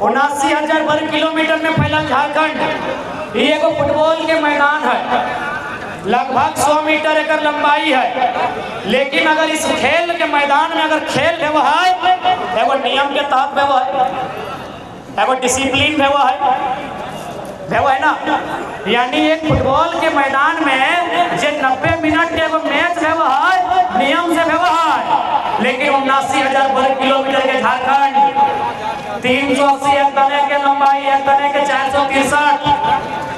79,000 वर्ग किलोमीटर में फैला झारखंड। ये एगो फुटबॉल के मैदान है, लगभग 100 मीटर एकर लंबाई है। लेकिन अगर इस खेल के मैदान में अगर खेल व्यवहार एगो नियम के तहत व्यवहार, एगो डिसिप्लिन व्यवहार है ना, यानी एक फुटबॉल के मैदान में जो 90 मिनट के एगो मैच व्यवहार नियम से व्यवहार, लेकिन 79,000 वर्ग किलोमीटर के झारखंड 380 एक तने के लंबाई, एक तने के 463,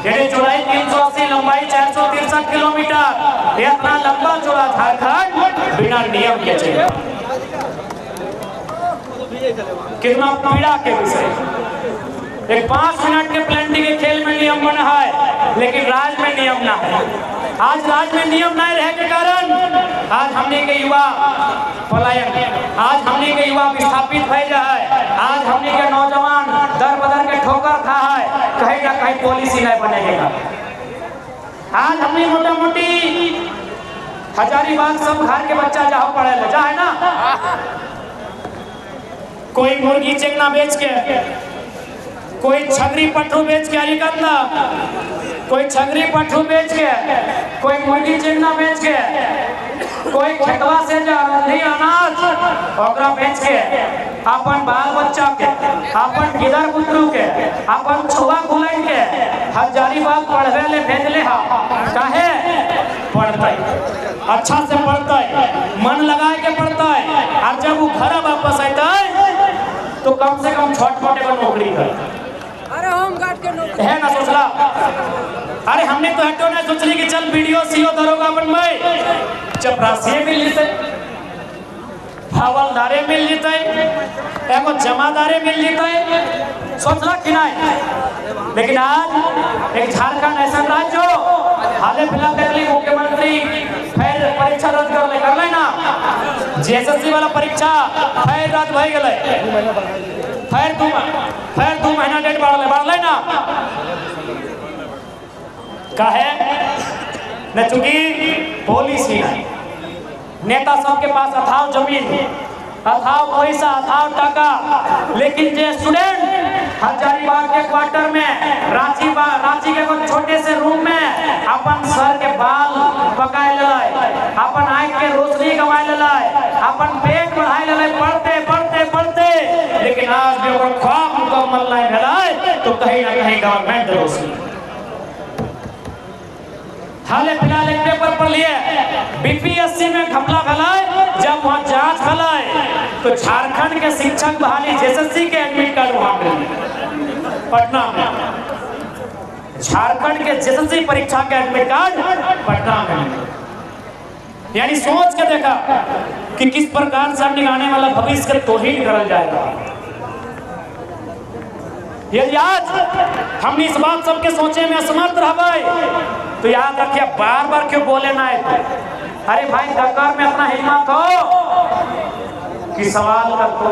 यानी चौड़ाई 380, लंबाई 463 किलोमीटर। इतना लंबा चौड़ा झारखंड बिना नियम के चले, कितना पीड़ा के विषय। एक 5 मिनट के प्लेंटिंग के खेल में नियम बना है, लेकिन राज में नियम ना है। आज राज में नियम नहीं रहे के कारण आज हमने के युवा पलायन, आज हमने के युवा विस्थापित हो जाए, आज हमने के नौजवान दर बदर के ठोकर खा है, कहीं ना कहीं पॉलिसी नहीं बनेगा। आज हमने मोटा मोटी हजारीबाग सब घर के बच्चा जाओ पढ़े ले जा है ना। कोई मुर्गी चेंगना बेच के, कोई छगरी पट्ठू बेच के आई करना, कोई छगरी पट्ठू बेच के, कोई मुर्गी चेंगना बेच के, कोई खेतवा से जा रही अनाज ओकरा बेच के अपन बाल बच्चा के, अपन गिदर बुतरू के, अपन छुआ गुलाइन के हजारीबाग पढ़वे ले भेजले हा। काहे पढ़ते अच्छा से पढ़ते, मन लगाए के पढ़ते, और जब वो घर वापस आते तो कम से कम छोट मोटे को नौकरी करे। अरे होम गार्ड के नौकरी है ना सोचला। अरे हमने तो हटो ना सोचली कि चल वीडियो सीओ दरोगा बनवाई, चपरासी मिल जते, हवलदारे मिल जते, एगो जमादारे मिल जते, सोचला कि नहीं। लेकिन आज एक झारखंड ऐसा राज्य हो हाले फिलहाल देखली मुख्यमंत्री फिर परीक्षा रद्द कर ले ना, जेएसएससी वाला परीक्षा फिर रद्द भई गेलै, फिर 2 महीना डेट बढ़ ले ना। काहे न चूंकि पुलिस ही नहीं, नेता सबके पास अथाव जमीन, अथाव पैसा, अथाव टाका, लेकिन जे स्टूडेंट हजारीबाग के क्वार्टर में रांची के छोटे से रूम में अपन सर के बाल पकाए ले, अपन आँख के रोशनी गवाए ले, अपन पेट बढ़ाए ले, पढ़ते पढ़ते पढ़ते, लेकिन आज भी ओकर ख्वाब मुकम्मल नहीं भेलै तो कहीं ना कहीं गवर्नमेंट रोशनी। हाले फिलहाल एक पेपर पढ़ लिए बीपीएससी में घपला भलाई, जब वहाँ जांच भलाई तो झारखंड के शिक्षक बहाली जेएसएससी के एडमिट कार्ड वहाँ मिले पटना में, झारखंड के जेएसएससी परीक्षा के एडमिट कार्ड पटना में मिले। यानी सोच के देखा कि किस प्रकार से अपने आने वाला भविष्य का तौहीन करल जाएगा। यदि आज हम इस बात सबके सोचे में असमर्थ रहबै तो याद रखिए बार बार क्यों बोले ना है। अरे भाई ककर में अपना हिम्मत हो कि सवाल कर दो,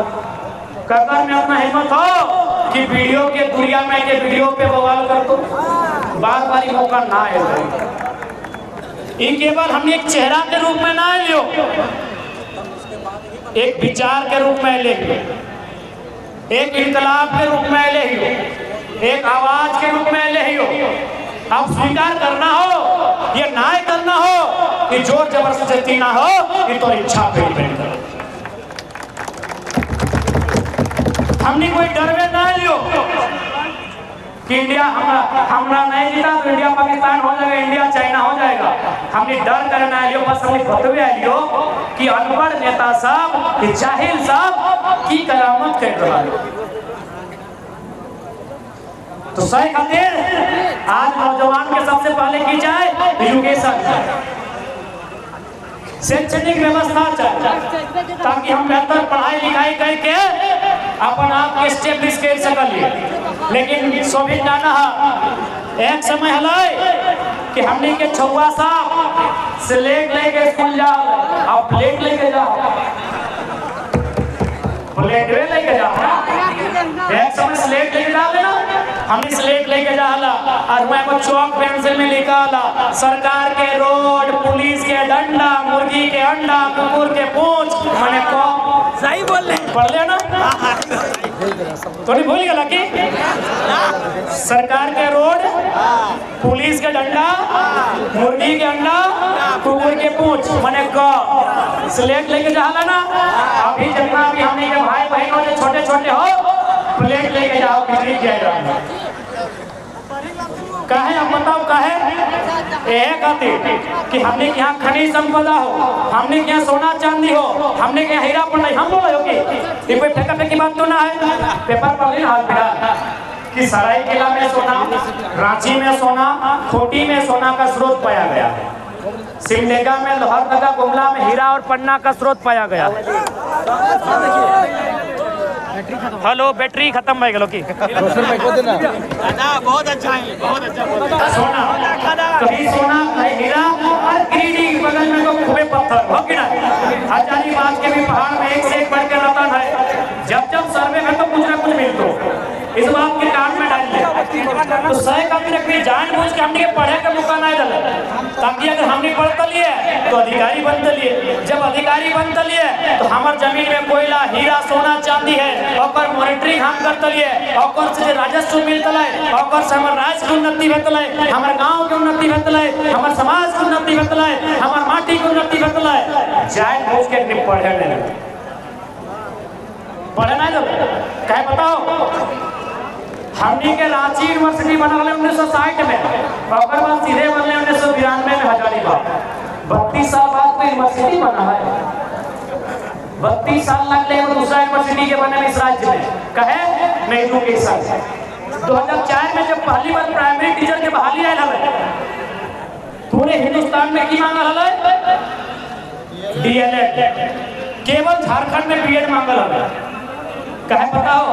ककर में अपना हिम्मत हो कि वीडियो के दुनिया में के वीडियो पे बवाल कर दो, बार बार मौका ना है। ये केवल हमने एक चेहरा के रूप में ना लियो, एक विचार के रूप में ले, एक इनकलाब के रूप में ले, एक आवाज के रूप में ले। अब स्वीकार करना हो ये ना करना हो कि जोर जबरदस्ती ना हो, ये तो इच्छा पे डिपेंड करो। हमने कोई डरवे ना लियो कि इंडिया हमरा नहीं जीता तो इंडिया पाकिस्तान हो जाएगा, इंडिया चाइना हो जाएगा। हमने डर करना लियो, बस हमने बतवे लियो कि अनपढ़ नेता सब, जाहिल सब की करामत कर रहा है। तो सही खातिर आज नौजवान के सबसे पहले की जाए एजुकेशन, शैक्षणिक व्यवस्था चाहिए ताकि हम बेहतर पढ़ाई लिखाई करके अपन आप के स्टेब्लिश कर सकलिए। लेकिन सोभित जाना है एक समय हलाई कि हमने के छुआ साहब स्लेट लेके स्कूल जाओ, अब प्लेट लेके जाओ, प्लेट लेके जाओ। एक समय स्लेट लेके जा लेना, हमने स्लेट लेके जाला और मैं को चौक पेंसिल में लिखा ला सरकार के रोड, पुलिस के डंडा, मुर्गी के अंडा, कुकुर के पूंछ, मैंने को सही बोल रहे पढ़ लिया ना तो नहीं भूल गया कि सरकार के रोड, पुलिस के डंडा, मुर्गी के अंडा, कुकुर के पूंछ, मैंने को स्लेट लेके जाला ना। अभी जितना भी हमने के भाई बहनों जो छोटे छोटे हो प्लेट लेके जाओ, खिचड़ी जाएगा। काहे अब बताओ काहे यह कहते कि हमने के यहाँ खनिज संपदा हो, हमने के यहाँ सोना चांदी हो, हमने के यहाँ हीरा पर नहीं। हम बोले होगी ये कोई फेंका फेंकी बात तो ना है। पेपर पढ़ लेना हाल फिलहाल कि सरायकेला में सोना, रांची में सोना, खोटी में सोना का स्रोत पाया गया है, सिमडेगा में, लोहरदगा, गुमला में हीरा और पन्ना का स्रोत पाया गया है। हेलो बैटरी खत्म हो गया की बहुत अच्छा है, बहुत अच्छा। सोना कहीं सोना कहीं हीरा और गिरिडीह के बगल में तो खूबे पत्थर हो कि नहीं। हजारीबाग के भी पहाड़ में एक से एक बढ़ के रतन है। जब जब सर्वे में तो कुछ ना कुछ मिलतो, इस बात के कान में डाल ले। तो सही खातिर अपनी जान बूझ के हमने पढ़े के मौका नहीं दिला, ताकि अगर हमने पढ़ लिए तो अधिकारी बन लिए। जब अधिकारी बन लिए तो हमार जमीन में कोयला हीरा सोना चांदी है और मॉनिटरिंग हम करते लिए और से राजस्व मिलता है और से हमारे राज्य की उन्नति होता है, हमारे गांव की उन्नति होता है, हमारे समाज की उन्नति होता है, हमारे माटी की उन्नति होता है। जान बूझ के पढ़े नहीं पढ़े ना जब कहे बताओ। हमनी के रांची यूनिवर्सिटी बना 1960 में और बाद सीधे बनले 1992 में हजारीबाग। 32 साल बाद तो यूनिवर्सिटी बना है, 32 साल लगले दूसरा यूनिवर्सिटी के बने इस राज्य में कहे नेहरू के साथ। 2004 में जब पहली बार प्राइमरी टीचर के बहाली आयल है पूरे हिंदुस्तान में की मांगल है डीएलएड, केवल झारखंड में बीएड मांगल है। कहे बताओ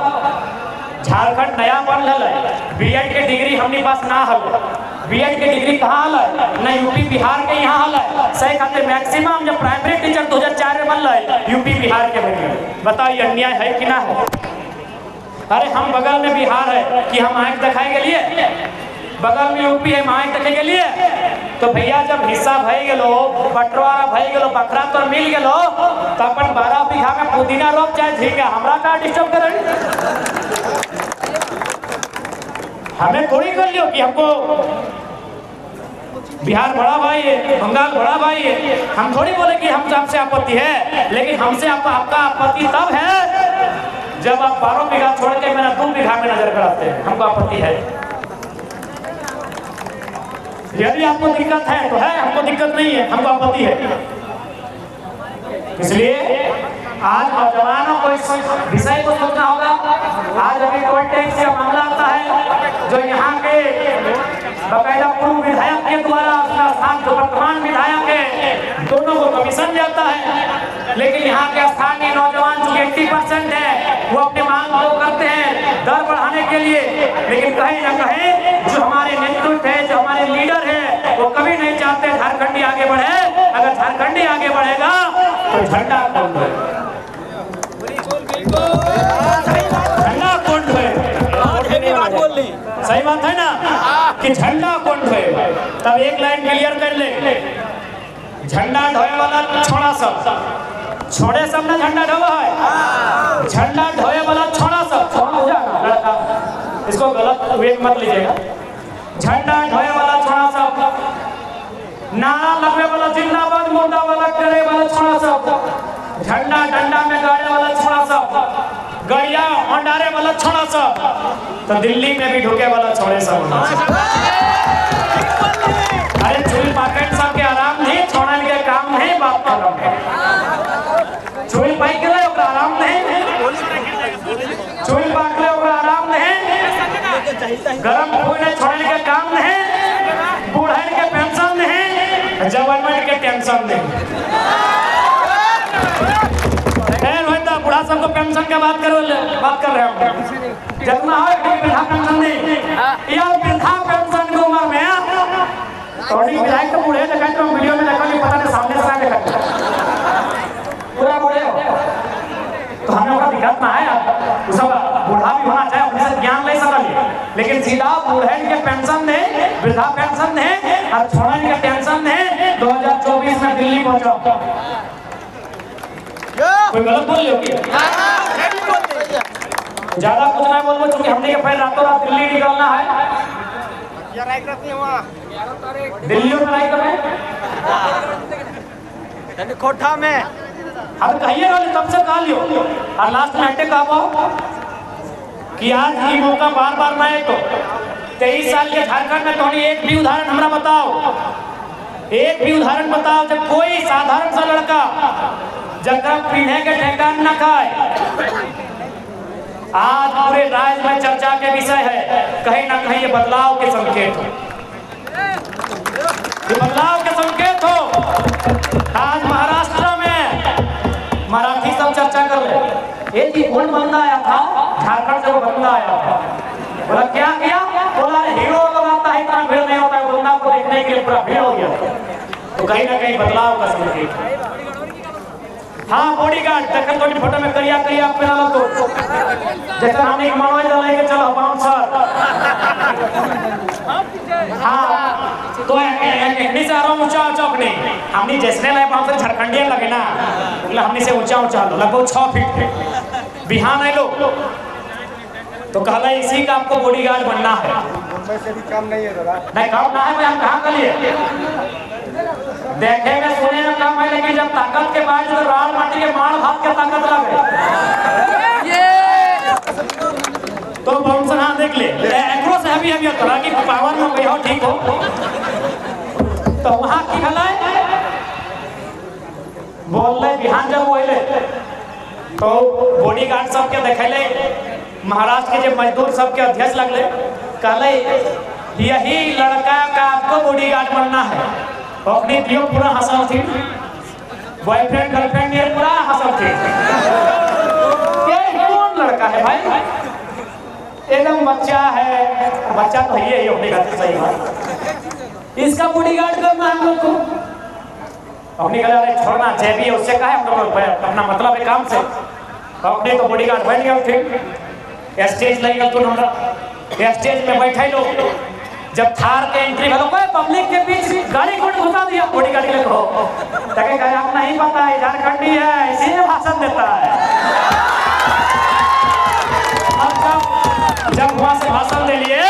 झारखंड नया बन है, बीएड के डिग्री हमने पास ना हल, बीएड के डिग्री कहाँ हल है न यूपी बिहार के यहाँ हल है। सही खातिर मैक्सिमम जब प्राइमरी टीचर 2004 में बन है यूपी बिहार के बने। बताओ ये अन्याय है कि ना है? अरे हम बगल में बिहार है कि हम आँख दिखाए के लिए, बगल में यूपी है आँख देखे के लिए। तो भैया जब हिस्सा भई गेलो बंटवारा भई गेलो बकरा तो मिल गेलो तो अपन 12 बीघा में पुदीना रोप चाहे झींगा, हमरा का डिस्टर्ब करें? हमें थोड़ी कर लियो कि हमको बिहार बड़ा भाई है, बंगाल बड़ा भाई है। हम थोड़ी बोले कि हमसे आपत्ति है, लेकिन हमसे आपका आपत्ति तब है जब आप 12 बीघा छोड़ के मेरा 2 बीघा में नजर कराते हैं, हमको आपत्ति है। यदि आपको दिक्कत है तो है, हमको दिक्कत नहीं है, हमको आपत्ति है। इसलिए आज नौजवानों को इस विषय को सोचना होगा। आज अभी टोल टैक्स का मामला आता है जो यहाँ के बकायदा पूर्व विधायक के द्वारा उसका स्थान जो वर्तमान विधायक है दोनों को कमीशन जाता है, लेकिन यहाँ के स्थानीय नौजवान जो 80% है वो अपनी मांग को करते हैं दर बढ़ाने के लिए। लेकिन कहीं ना कहीं जो हमारे नेतृत्व है, जो हमारे लीडर है वो कभी नहीं चाहते झारखंडी आगे बढ़े। अगर झारखंडी आगे बढ़ेगा तो झंडा कौन है, झंडा कौन है? सही बात है ना कि झंडा कौन है? तब एक लाइन क्लियर कर ले, झंडा ढोए वाला छोड़ा सब, छोड़े सब ना झंडा ढोवा है, झंडा ढोए वाला छोड़ा सब, छोड़ा हो जाएगा लड़का, इसको गलत वे मत लीजिएगा। झंडा ढोए वाला छोड़ा सब, नारा लगने वाला जिंदाबाद मुर्दा वाला करे वाला छोड़ा सब, झंडा डंडा में गाड़े वाला छोड़ा सब, गड़िया भंडारे वाला छोड़ा सब, तो दिल्ली में भी ढुके वाला छोड़े सब। अरे चुल पाकेट सब के आराम नहीं, छोड़ने के काम नहीं, बात कर रहा हूँ। चुल पाई के लिए ओकरा आराम नहीं, चुल पाक ले ओकरा आराम नहीं, गरम खून छोड़ने के काम नहीं, बूढ़े के पेंशन नहीं, जवान के टेंशन नहीं। बुढ़ा सबको पेंशन के बात कर रहे हो, जितना हो वृद्धा पेंशन नहीं, या वृद्धा पेंशन की उम्र में थोड़ी विधायक तो बूढ़े देखा तो वीडियो में देखा नहीं, पता नहीं सामने से देखा पूरा बूढ़े हो तो हमें उसका दिक्कत ना है। सब बूढ़ा भी होना चाहिए, अपने से ज्ञान ले सकलिए, लेकिन सीधा बूढ़े के पेंशन दे, वृद्धा पेंशन दे और छोड़ने के टेंशन दे। 2024 में दिल्ली पहुंचो, कोई गलत बोल रही होगी? ज्यादा कुछ ना बोलो क्योंकि हमने के फिर रातों रात दिल्ली निकलना है। दिल्ली में राइट में कोठा में हम कहिए वाले तब से कहा लियो और लास्ट में अटैक आ पाओ कि आज ये मौका बार बार ना है। तो 23 साल के झारखंड में तो एक भी उदाहरण हमरा बताओ, एक भी उदाहरण बताओ जब कोई साधारण सा लड़का जगह पीने के ठेकान न खाए। आज पूरे राज्य में चर्चा के विषय है, कहीं ना कहीं ये बदलाव के संकेत हो, ये बदलाव के संकेत हो। आज महाराष्ट्र में मराठी सब चर्चा कर ले, एक ही कौन बंदा आया था झारखंड से, वो बंदा आया था, बोला क्या किया, बोला हीरो लोग आता है इतना भीड़ नहीं होता है, बंदा को देखने के लिए पूरा भीड़ हो गया। तो कहीं ना कहीं बदलाव का संकेत है। हाँ बॉडीगार्ड देखन तो फोटो में करिया करिया पहना लो तो जैसे हमने मनोज लेके चलो बाउंसर हाँ तो एखनी से आ रहा हूँ ऊंचा ऊंचा अपने हमने जैसने लाए वहाँ फिर झारखंडियन लगे ना मतलब हमने से ऊंचा ऊंचा लो लगभग 6 फीट पे बिहान है लो तो कहला इसी का आपको बॉडीगार्ड बनना है। मुंबई से भी कम नहीं है दादा। नहीं कम ना है भाई हम कहाँ कर लिए देखे में सुने में कम है लेकिन जब ताकत के बाद तो राल माटी के मार भात के ताकत लगे तो बाउंसर हाँ देख ले एकरो से अभी अभी तोरा की पावर में गई हो ठीक हो तो वहाँ की भलाई बोल ले बिहान जब वो ले तो बॉडीगार्ड सबके देखेले महाराष्ट्र के जो मजदूर सबके अध्यक्ष लगले कहले यही लड़का का आपको बॉडीगार्ड बनना है अपनी दियो पूरा हंसल थी बॉयफ्रेंड गर्लफ्रेंड ये पूरा हंसल थी ये कौन लड़का है भाई एकदम बच्चा है बच्चा तो ये अपनी गलती सही बात इसका बॉडीगार्ड करना हम लोग को अपनी गलती छोड़ना चाहिए उससे कहा है हम लोग अपना मतलब है काम से अपने तो बॉडीगार्ड बन गया ठीक स्टेज लगेगा तो हमरा स्टेज में बैठे लोग जब थार के एंट्री भलो पब्लिक के बीच गाड़ी को घुसा दिया बॉडीगार्ड ले कहो ताकि कहे आप नहीं पता है झारखंडी है इसीलिए भाषण देता है। अब जब वहां से भाषण दे लिए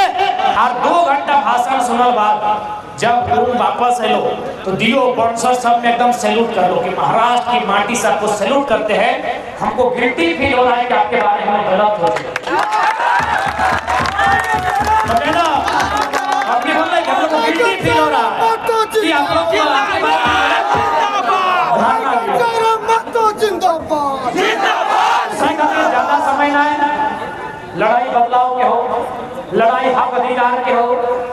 और 2 घंटा भाषण सुनल बाद जब रूम वापस आलो तो दियो बॉन्सर सब में एकदम सैल्यूट कर लो कि महाराष्ट्र की माटी से आपको सैल्यूट करते हैं हमको गिल्टी फील हो रहा है कि आपके बारे में गलत हो समझे ना आपने बोल रहे कि हम लोग को गिल्टी फील हो रहा है कि आप लोग ज्यादा समय ना है लड़ाई बदलाव के हो लड़ाई हक अधिकार के हो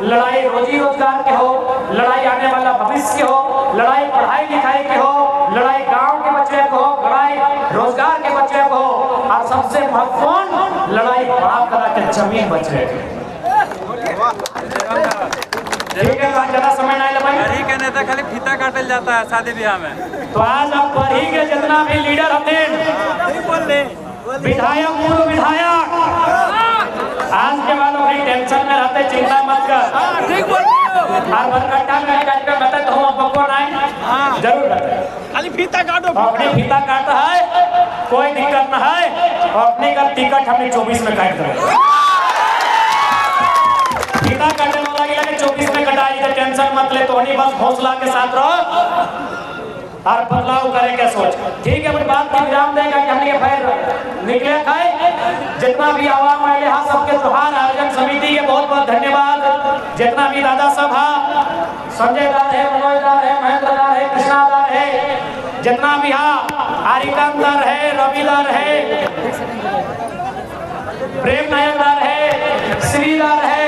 लड़ाई रोजी रोजगार के हो लड़ाई आने वाला भविष्य के हो लड़ाई पढ़ाई लिखाई के हो लड़ाई गांव के बच्चे को हो लड़ाई रोजगार के बच्चे को हो और सबसे महत्वपूर्ण लड़ाई बड़ा तरह के जमीन बचे ठीक है ज्यादा समय नहीं भाई के नेता खाली फीता काटल जाता है शादी ब्याह में तो आज आप पढ़ी के जितना भी लीडर होते विधायक पूर्व विधायक आज के वालों भाई टेंशन में रहते चिंता मत कर ठीक बोल हर बनकट्टा में कार्यक्रम रहता तो हम आपको नहीं जरूर रहते खाली फीता काटो अपने फीता काट है कोई दिक्कत न है अपने का टिकट हमने 24 में काट देंगे फीता काटने वाला के लगे 24 में कटाई तो टेंशन मत ले तो नहीं बस हौसला के साथ रहो और बदलाव करे के सोच ठीक है अपनी बात का विराम देगा कि हमने फिर निकले खाए जितना भी आवाम आए हाँ सबके त्योहार आयोजन समिति के बहुत बहुत धन्यवाद जितना भी दादा सभा संजय दार है मनोज दार है महेंद्र दार है कृष्णा दार है जितना भी हाँ आरिकान दार है रवि दार है प्रेम नायक दार है श्री दार है